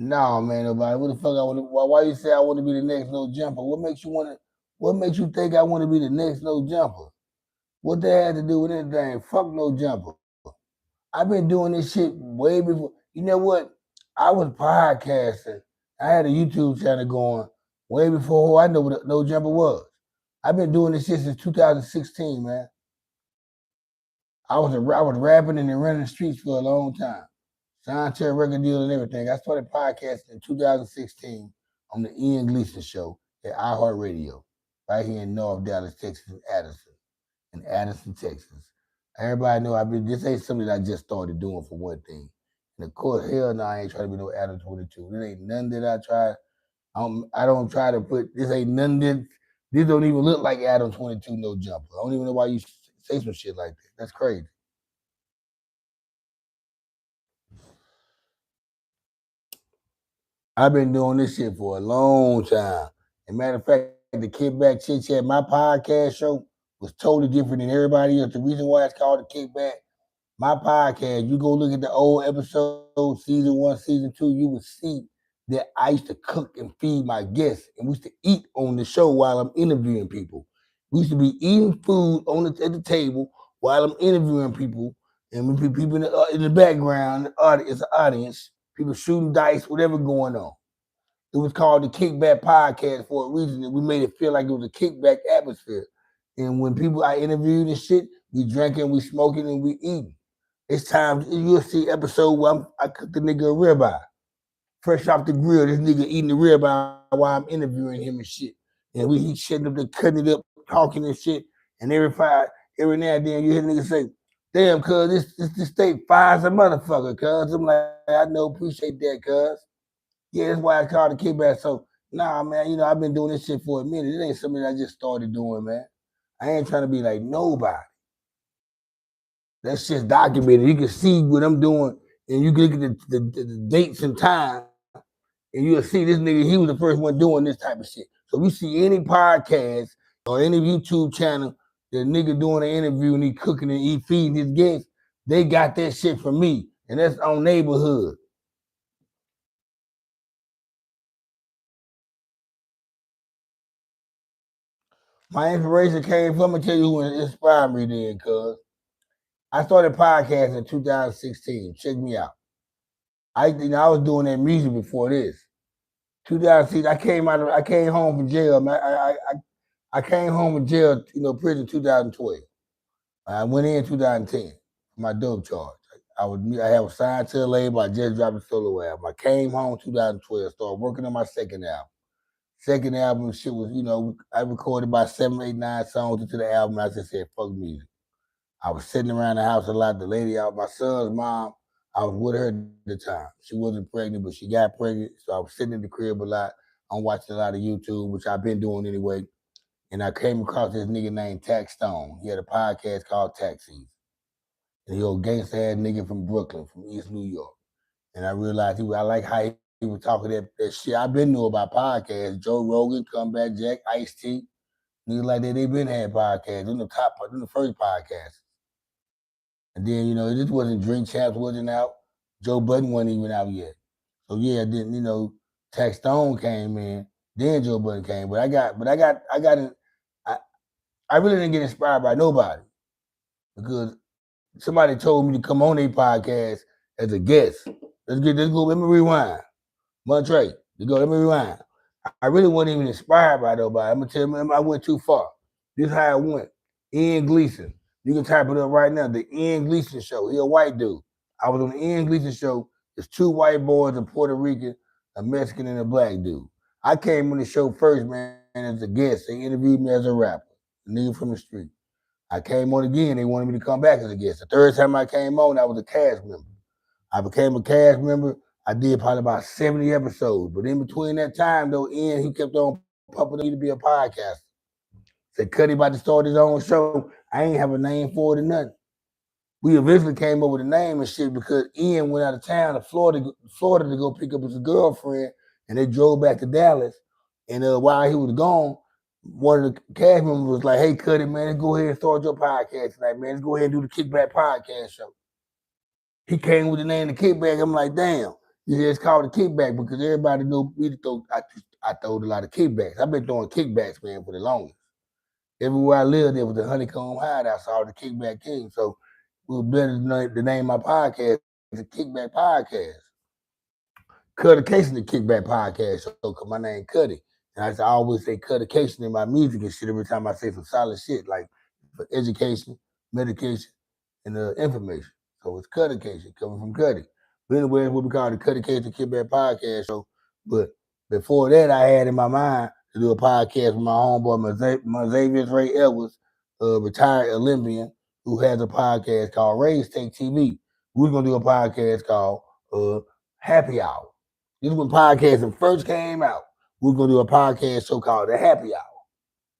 No, man, nobody. What the fuck I want to? Why you say I want to be the next no jumper? What makes you want to? What makes you think I want to be the next no jumper? What that had to do with anything? Fuck no jumper. I've been doing this shit way before. You know what? I was podcasting. I had a YouTube channel going way before I know what a no jumper was. I've been doing this shit since 2016, man. I was rapping and running the streets for a long time. Signed to a record deal and everything. I started podcasting in 2016 on the Ian Gleason show at iHeartRadio, right here in North Dallas, Texas, in Addison, Texas. Everybody know this ain't something that I just started doing for one thing. And of course, hell no, I ain't trying to be no Adam 22. It ain't none that I try. I don't try to put this ain't none that this don't even look like Adam 22 no jumper. I don't even know why you say some shit like that. That's crazy. I've been doing this shit for a long time. And matter of fact, the Kickback Chit Chat, my podcast show was totally different than everybody else. The reason why it's called the Kickback, my podcast, you go look at the old episode, season 1, season 2, you will see that I used to cook and feed my guests, and we used to eat on the show while I'm interviewing people. We used to be eating food at the table while I'm interviewing people, and when people in the background, the audience, people shooting dice, whatever going on. It was called the Kickback Podcast for a reason. And we made it feel like it was a kickback atmosphere. And when people I interviewed and shit, we drinking, we smoking, and we eating. It's time. You'll see episode where I cooked the nigga a ribeye, fresh off the grill. This nigga eating the ribeye while I'm interviewing him and shit. And he shitting up, cutting it up, talking and shit. And every now and then you hear niggas say, "Damn, cuz this steak fires a motherfucker, cuz." I'm like, I know, appreciate that, cuz. Yeah, that's why I called the kickback. So, nah, man, I've been doing this shit for a minute. It ain't something I just started doing, man. I ain't trying to be like nobody. That's just documented. You can see what I'm doing, and you can look at the dates and time, and you'll see this nigga, he was the first one doing this type of shit. So if you see any podcast or any YouTube channel, the nigga doing an interview and he cooking and he feeding his guests, they got that shit from me. And that's on Neighborhood. My inspiration came from, I'm gonna tell you who inspired me then, cuz. I started podcasting in 2016. Check me out. I was doing that music before this. 2006, I came home from jail, man. I came home from jail, prison 2012. I went in 2010 for my dope charge. I was signed to the label. I just dropped a solo album. I came home 2012, started working on my second album. Second album, shit was, I recorded about 7, 8, 9 songs into the album. I just said, fuck music. I was sitting around the house a lot. The lady out, my son's mom, I was with her at the time. She wasn't pregnant, but she got pregnant. So I was sitting in the crib a lot. I'm watching a lot of YouTube, which I've been doing anyway. And I came across this nigga named Tax Stone. He had a podcast called Taxis. And he old gangsta ass nigga from Brooklyn, from East New York. And I realized I like how he was talking that shit. I've been knew about podcasts. Joe Rogan, Comeback Jack, Ice-T. Niggas like that, they been had podcasts. Them the first podcasts. And then, it just wasn't Drink Champs wasn't out. Joe Budden wasn't even out yet. So yeah, then, Tax Stone came in, then Joe Budden came. But I really didn't get inspired by nobody because somebody told me to come on their podcast as a guest. Let's go, let me rewind. Montre, let me rewind. I really wasn't even inspired by nobody. I'm gonna tell you, I went too far. This is how I went. Ian Gleason. You can type it up right now. The Ian Gleason Show. He a white dude. I was on the Ian Gleason Show. There's 2 white boys, a Puerto Rican, a Mexican, and a black dude. I came on the show first, man, as a guest. They interviewed me as a rapper, a nigga from the street. I came on again. They wanted me to come back as a guest. The third time I came on, I was a cast member. I became a cast member. I did probably about 70 episodes. But in between that time, though, Ian, he kept on pumping me to be a podcaster. Said, Cuddy about to start his own show. I ain't have a name for it or nothing. We eventually came up with a name and shit because Ian went out of town to Florida to go pick up his girlfriend, and they drove back to Dallas. And while he was gone, one of the cast members was like, "Hey, Cuddy, man, let's go ahead and start your podcast tonight, man. Let's go ahead and do the Kickback Podcast Show." He came with the name the Kickback. I'm like, damn. Yeah, it's called the Kickback because everybody know me to throw. I throwed a lot of kickbacks. I've been throwing kickbacks, man, for the longest. Everywhere I lived, there was a honeycomb hideout, so I was the Kickback King. So we were better to name my podcast the Kickback Podcast. Cuddication, the Kickback Podcast show, because my name Cuddy. And I always say Cuddication in my music and shit every time I say some solid shit, like for education, medication, and information. So it's Cuddication, coming from Cuddy. But anyway, it's what we call the Cuddication Kickback Podcast show. But before that, I had in my mind to do a podcast with my homeboy, Xavier Ray Edwards, a retired Olympian, who has a podcast called Raise Take TV. We are going to do a podcast called Happy Hour. This is when podcasting first came out. We're going to do a podcast show called The Happy Hour.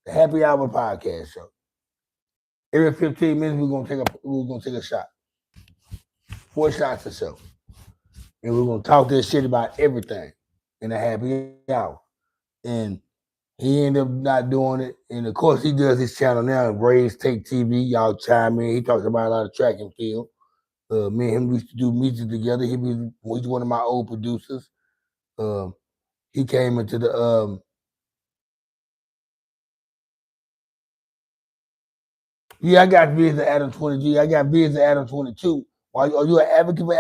The Happy Hour podcast show. Every 15 minutes, we're going to take a shot. 4 shots or so. And we're going to talk this shit about everything in a happy hour. And he ended up not doing it. And of course, he does his channel now, Raise Take TV. Y'all chime in. He talks about a lot of track and field. Me and him used to do music together. He's one of my old producers. He came into the yeah, I got vids of Adam 20G. I got vids of Adam 22. Are you an advocate for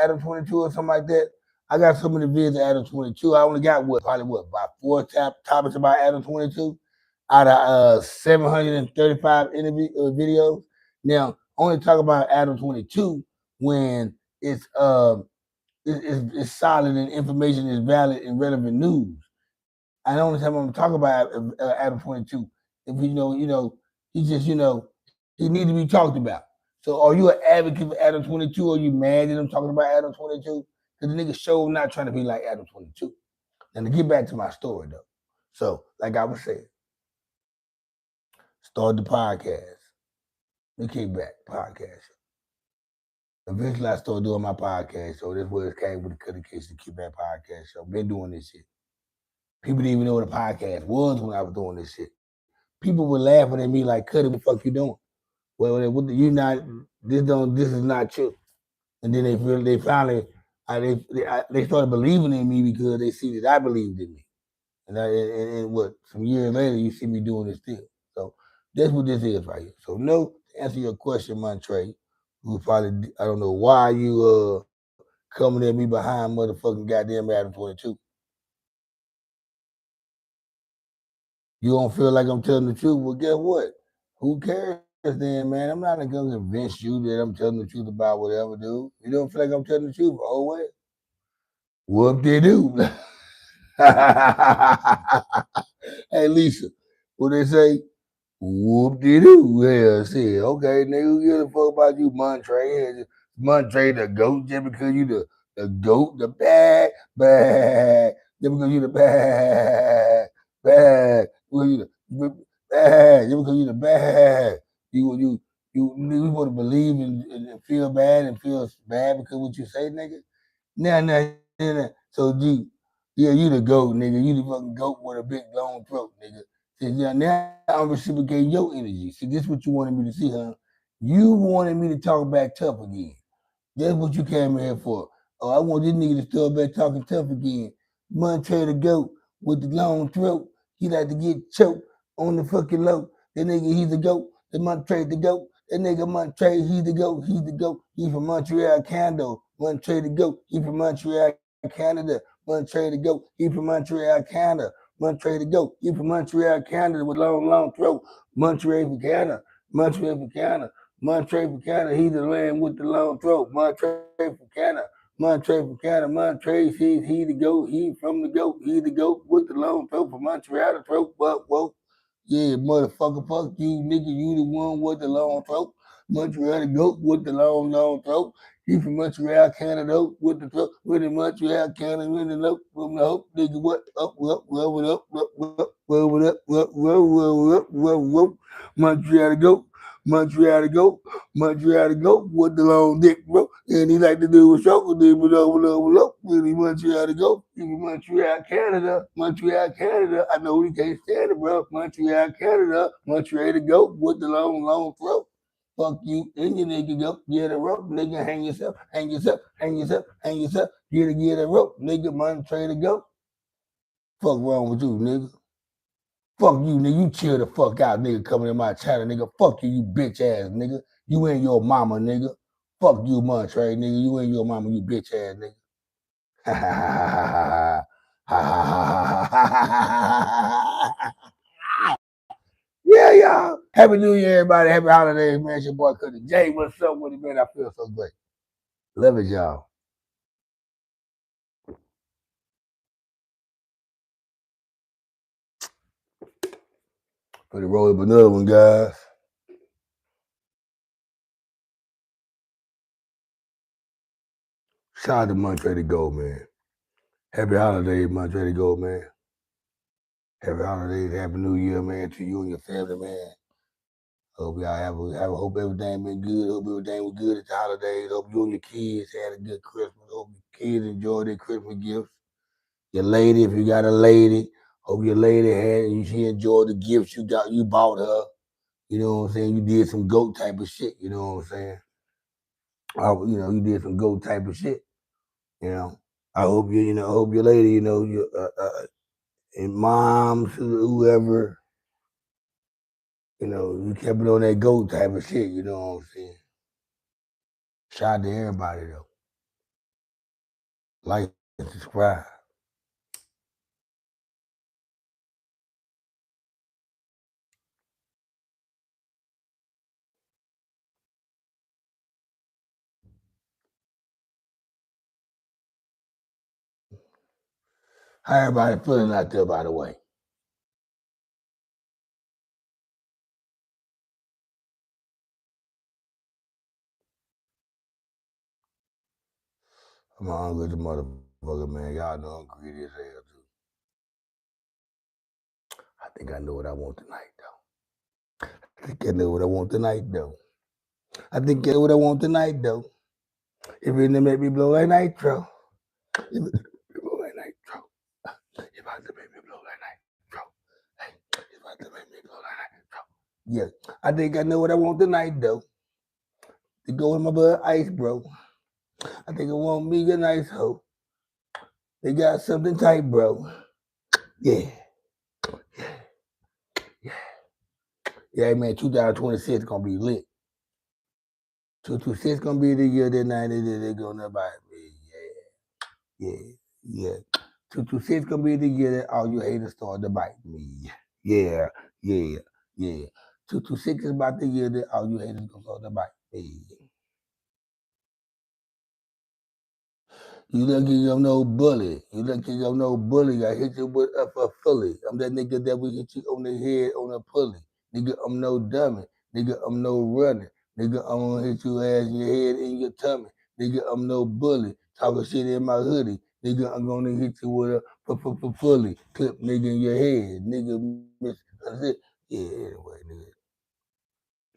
Adam 22 or something like that? I got so many vids of Adam 22. I only got probably about four topics about Adam 22 out of 735 interview videos. Now, only talk about Adam 22 when it's solid and information is valid and relevant news. And the only time I'm talking about Adam 22, if he just he need to be talked about. So are you an advocate for Adam 22 or are you mad that I'm talking about Adam 22? Because the nigga show not trying to be like Adam 22. And to get back to my story though. So, like I was saying, start the podcast. The Kickback podcast. Eventually I started doing my podcast. So that's where it came with the Cutting Case, the Kickback podcast show. Been doing this shit. People didn't even know what a podcast was when I was doing this shit. People were laughing at me like, "Cutty, what the fuck you doing? Well, you not this is not true." And then they finally they started believing in me because they see that I believed in me. And what some years later you see me doing this still. So that's what this is right here. So no, to answer your question, Montre, who probably I don't know why you coming at me behind motherfucking goddamn Adam 22. You don't feel like I'm telling the truth? Well, guess what? Who cares then, man? I'm not gonna convince you that I'm telling the truth about whatever, dude. You don't feel like I'm telling the truth? Oh, wait. Whoop they do. Hey, Lisa, what they say? Whoop de doo. Yeah, see, okay, nigga, who gives a fuck about you, Montre? Montre the goat, just because you the goat, the bag, just because you the bag, because you the bag, just because you the bag. You want to believe and feel bad and feel bad because what you say, nigga? Nah. So, yeah, you the goat, nigga. You the fucking goat with a big long throat, nigga. See, now I'm reciprocating your energy. See, this is what you wanted me to see, huh? You wanted me to talk back tough again. That's what you came here for. Oh, I want this nigga to start back talking tough again. Montre the goat with the long throat. He like to get choked on the fucking low. That nigga, he's the goat. The Montre the goat. That nigga Montre, he's the goat. He's the goat. He from Montreal, Canada. Montre the goat. He from Montreal, Canada. Montre the goat. He from Montreal, Canada. Montre the goat. He from Montreal, Canada with long throat. Montre from Canada. Montreal from Canada. Montre from Canada, he's the man with the long throat. Montre from Canada. Montre from Canada. Montre, he the goat. He from the goat. He the goat with the long throat from Montreal the throat. Whoa. Yeah, motherfucker, fuck you, nigga. You the one with the long throat. Montreal the goat with the long throat. He from Montreal, Canada with the throat. With the Montreal, Canada, with the note from the hope. Nigga, what up, Montreal the goat. Montreal to go, with the long dick, bro. And he like to do a show with him, really Montreal to go. Montreal, Canada. I know he can't stand it, bro. Montreal, Canada. Montreal to go with the long throat. Fuck you, and your nigga go. Get a rope, nigga. Hang yourself. Get a rope, nigga. Montreal to go. Fuck wrong with you, nigga? Fuck you, nigga. You chill the fuck out, nigga, coming in my channel, nigga. Fuck you, you bitch ass, nigga. You ain't your mama, nigga. Fuck you, Montre, nigga. You ain't your mama, you bitch ass, nigga. Yeah, y'all. Happy New Year, everybody. Happy holidays, man. It's your boy Cutty J. What's up with it, man? I feel so great. Love it, y'all. For the roll up another one, guys. Shout out to Montre the Gold, man. Happy holidays, Montre the Gold, man. Happy holidays, happy New Year, man, to you and your family, man. Hope y'all hope everything been good. Hope everything was good at the holidays. Hope you and your kids had a good Christmas. Hope your kids enjoyed their Christmas gifts. Your lady, if you got a lady, hope your lady she enjoyed the gifts you bought her. You know what I'm saying? You did some goat type of shit. You know what I'm saying? You did some goat type of shit. You know. I hope I hope your lady, your and moms, whoever, you kept it on that goat type of shit. You know what I'm saying? Shout out to everybody though. Like and subscribe. How everybody feeling out there, by the way? I'm hungry as a motherfucker, man. Y'all know I'm greedy as hell, too. I think I know what I want tonight, though. I think I know what I want tonight, though. I think I know what I want tonight, though. If it didn't make me blow like nitro. If it blow like nitro. If I to make me blow like nitro. Hey, if I to make me blow like nitro. Yeah, I think I know what I want tonight, though. To go with my bud Ice, bro. I think I want me a nice hoe. They got something tight, bro. Yeah. Yeah, man, 2026 gonna be lit. 226 gonna be the year that night they're gonna buy me. Yeah, yeah, yeah. 226 gonna be the year that all you haters start to bite me. Yeah, yeah, yeah. 226 is about the year that all you haters gonna start to bite me. You lucky you're no bully. You lucky you're no bully. I hit you with a fully. I'm that nigga that will hit you on the head on a pulley. Nigga, I'm no dummy. Nigga, I'm no running. Nigga, I'm gonna hit your ass in your head and your tummy. Nigga, I'm no bully. Talking shit in my hoodie. Nigga, I'm gonna hit you with a fully. Clip nigga in your head. Nigga, miss. That's it. Yeah, anyway, nigga.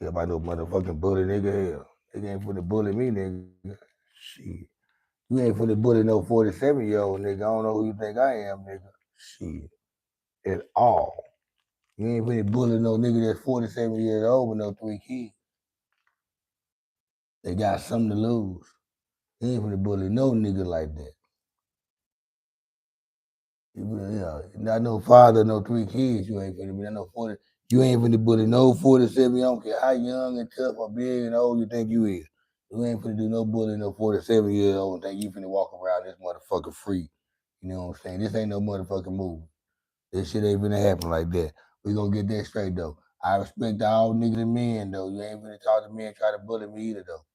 Yeah, by no motherfucking bully, nigga. Hell. Nigga ain't finna bully me, nigga. Shit. You ain't finna bully no 47-year-old nigga. I don't know who you think I am, nigga. Shit. At all. You ain't finna bully no nigga that's 47 years old with no 3 kids. They got something to lose. You ain't finna bully no nigga like that. Not no father, no 3 kids. You ain't finna be no 40. You ain't finna bully no 47. You don't care how young and tough or big and old you think you is. You ain't finna do no bullying no 47-year-old and think you finna walk around this motherfucker free. You know what I'm saying? This ain't no motherfucking movie. This shit ain't gonna happen like that. We gonna get that straight though. I respect all niggas and men though. You ain't gonna talk to me and try to bully me either though.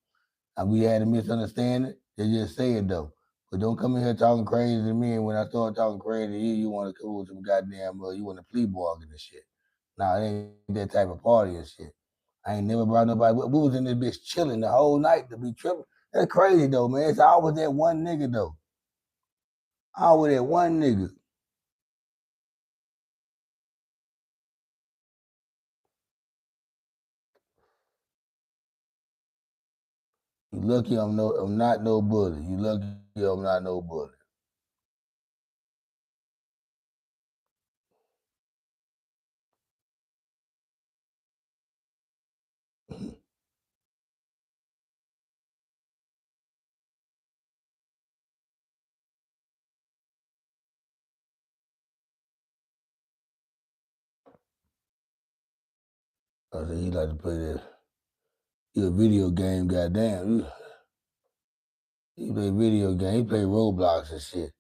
And we had a misunderstanding. They just say it though. But don't come in here talking crazy to me. And when I start talking crazy to you, you want to come with some goddamn, you want to plea bargain and shit. Nah, it ain't that type of party and shit. I ain't never brought nobody. We was in this bitch chilling the whole night to be tripping. That's crazy though, man. It's always that one nigga though. Always that one nigga. You lucky I'm not no bully. You lucky I'm not no bully. I said he like to play that. He a video game, goddamn. He play video game. He play Roblox and shit.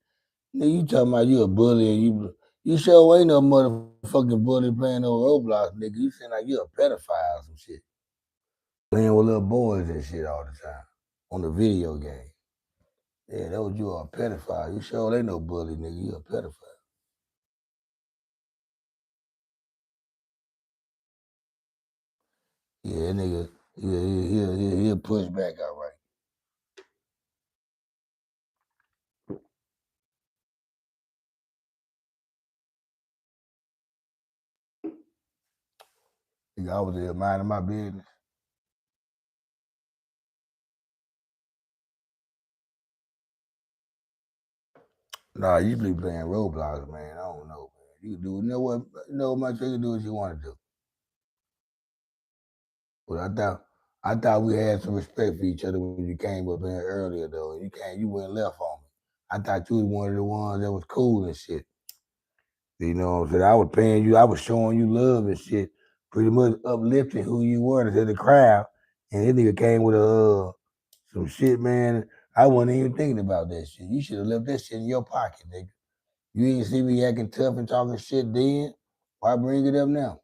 Nigga, you talking about you a bully and you sure ain't no motherfucking bully playing no Roblox, nigga. You seem like you a pedophile or some shit. Playing with little boys and shit all the time on the video game. Yeah, that was you a pedophile. You sure ain't no bully, nigga. You a pedophile. Yeah, that nigga, he'll push back all right. Nigga, I was there minding my business. Nah, you be playing Roblox, man. I don't know, man. You do what much you can do what you want to do. But I thought we had some respect for each other when you came up in here earlier though. You went left on me. I thought you was one of the ones that was cool and shit. You know what I'm saying? I was paying you, I was showing you love and shit, pretty much uplifting who you were to the crowd. And this nigga came with some shit, man. I wasn't even thinking about that shit. You should have left that shit in your pocket, nigga. You ain't see me acting tough and talking shit then. Why bring it up now?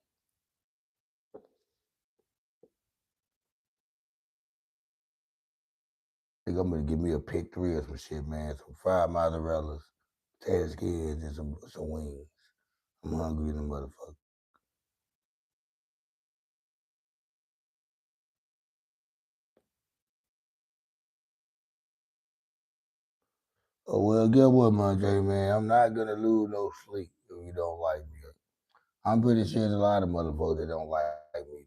Think I'm gonna give me a pick three or some shit, man. Some fried mozzarellas, potato skins, and some wings. I'm hungry in the motherfucker. Oh well, get what, Monte, man. I'm not gonna lose no sleep if you don't like me. I'm pretty sure there's a lot of motherfuckers that don't like me,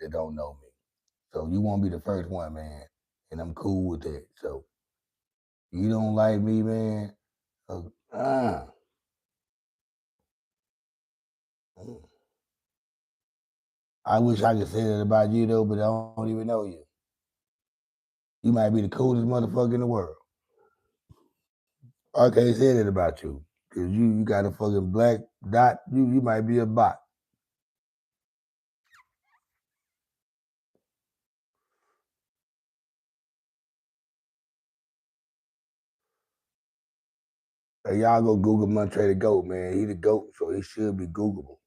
that don't know me. So you won't be the first one, man. And I'm cool with that. So you don't like me, man. Uh, uh, mm. I wish I could say that about you though, but I don't even know you. You might be the coolest motherfucker in the world. I can't say that about you. Cause you got a fucking black dot. You might be a bot. Hey, y'all go Google Montre the Goat, man. He the goat, so he should be Googleable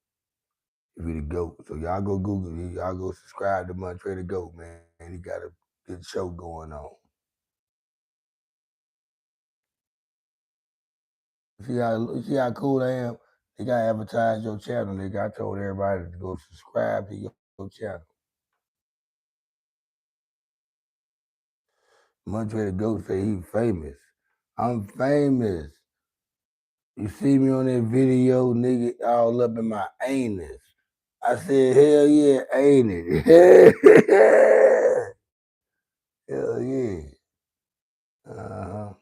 if he the goat. So y'all go Google, y'all go subscribe to Montre the Goat, man. He got a good show going on. You see how cool I am? They got to advertise your channel, nigga. I told everybody to go subscribe to your channel. Montre the Goat say he famous. I'm famous. You see me on that video, nigga, all up in my anus. I said, hell yeah, ain't it? Hell yeah. Uh-huh.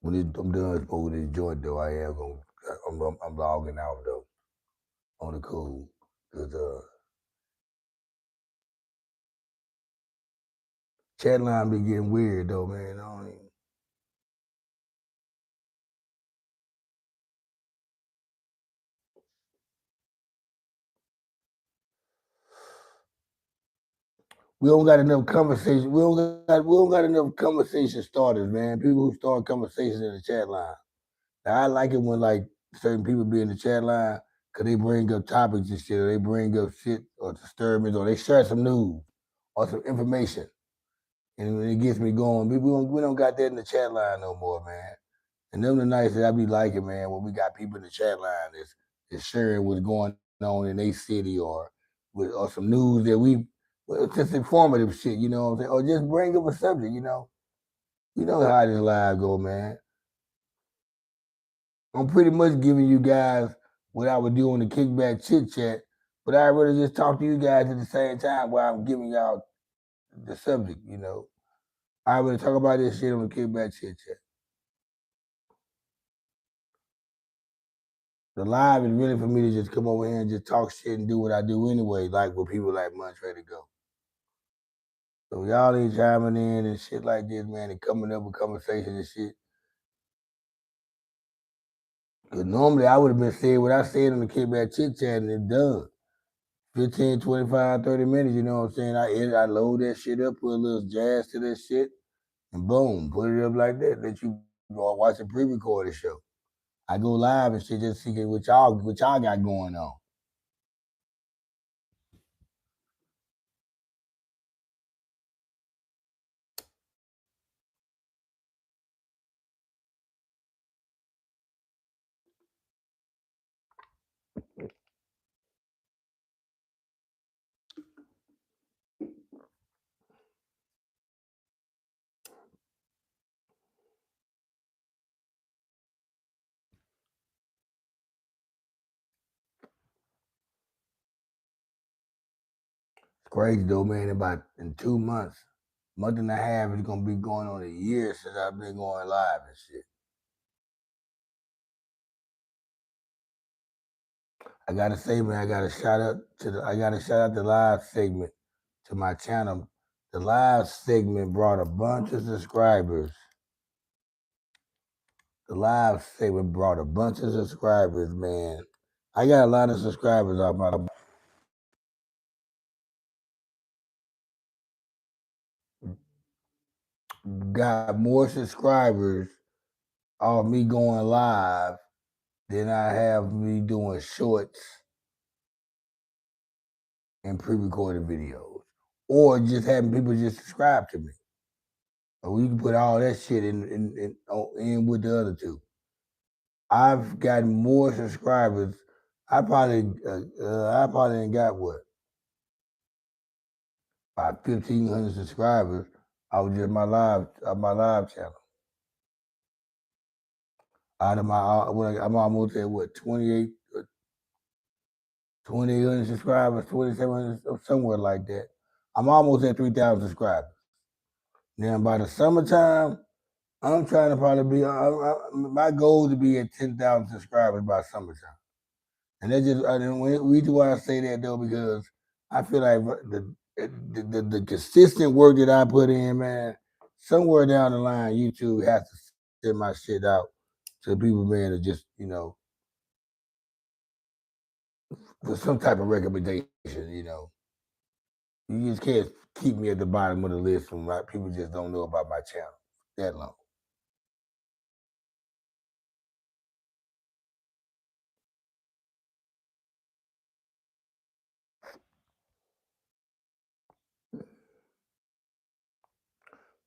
I'm done smoking this joint though, I'm logging out though on the cool. Cause chat line be getting weird though, man. I don't even, we don't got enough conversation. We don't got enough conversation starters, man. People who start conversations in the chat line. Now, I like it when like certain people be in the chat line because they bring up topics and shit, or they bring up shit or disturbance, or they share some news or some information, and it gets me going. We don't got that in the chat line no more, man. And them the nights that I be liking, man, when we got people in the chat line that's sharing what's going on in their city or some news that well, it's just informative shit, you know what I'm saying? Or just bring up a subject, you know. You know how this live go, man. I'm pretty much giving you guys what I would do on the kickback chit chat, but I'd rather just talk to you guys at the same time while I'm giving y'all the subject, you know. I'd rather talk about this shit on the kickback chit chat. The live is really for me to just come over here and just talk shit and do what I do anyway, like with people like Montre to go. So y'all ain't chiming in and shit like this, man, and coming up with conversations and shit. Cause normally I would have been saying what I said on the kickback chit chat and it done. 15, 25, 30 minutes, you know what I'm saying? I load that shit up, put a little jazz to that shit, and boom, put it up like that. Let you go watch a pre-recorded show. I go live and shit just see what y'all got going on. It's crazy though, man. In 2 months, month and a half is gonna be going on a year since I've been going live and shit. I gotta say, man, I gotta shout out the live segment to my channel. The live segment brought a bunch of subscribers. The live segment brought a bunch of subscribers, man. I got a lot of subscribers off my. Got more subscribers off me going live than I have me doing shorts and pre-recorded videos, or just having people just subscribe to me. Or you can put all that shit in with the other two. I've gotten more subscribers. I probably ain't got what, about 1,500 subscribers. I was just my live channel. Out of I'm almost at what 2,800 subscribers, 2,700, somewhere like that. I'm almost at 3,000 subscribers. Now by the summertime, I'm trying to probably be. My goal is to be at 10,000 subscribers by summertime. And that's just the reason why I say that though, because I feel like the consistent work that I put in, man, somewhere down the line, YouTube has to send my shit out to people, man, to just, for some type of recommendation, You just can't keep me at the bottom of the list when people just don't know about my channel that long.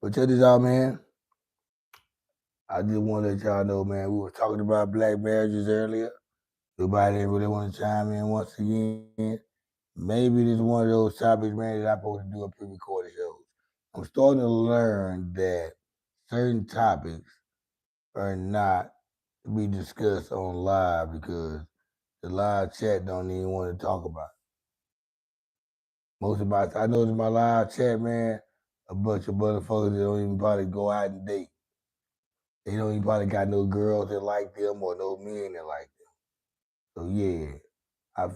But check this out, man. I just want to let y'all know, man, we were talking about black marriages earlier. Nobody didn't really want to chime in once again. Maybe this is one of those topics, man, that I'm supposed to do a pre-recorded shows. I'm starting to learn that certain topics are not to be discussed on live because the live chat don't even want to talk about it. I noticed my live chat, man, a bunch of motherfuckers that don't even probably go out and date. They don't even probably got no girls that like them or no men that like them. So yeah, I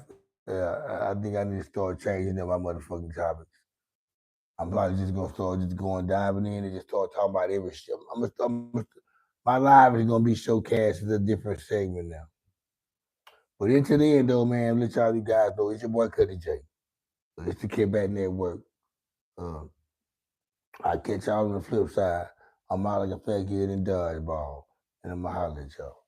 think I need to start changing up my motherfucking topics. I'm probably just gonna start just going diving in and just start talking about every shit. My live is gonna be showcased as a different segment now. But until the end though, man, let y'all you guys know it's your boy Cuddy J. It's the Kid Back Network. I catch y'all on the flip side. I'm out like a fat kid in dodgeball, and I'm gonna holler at y'all.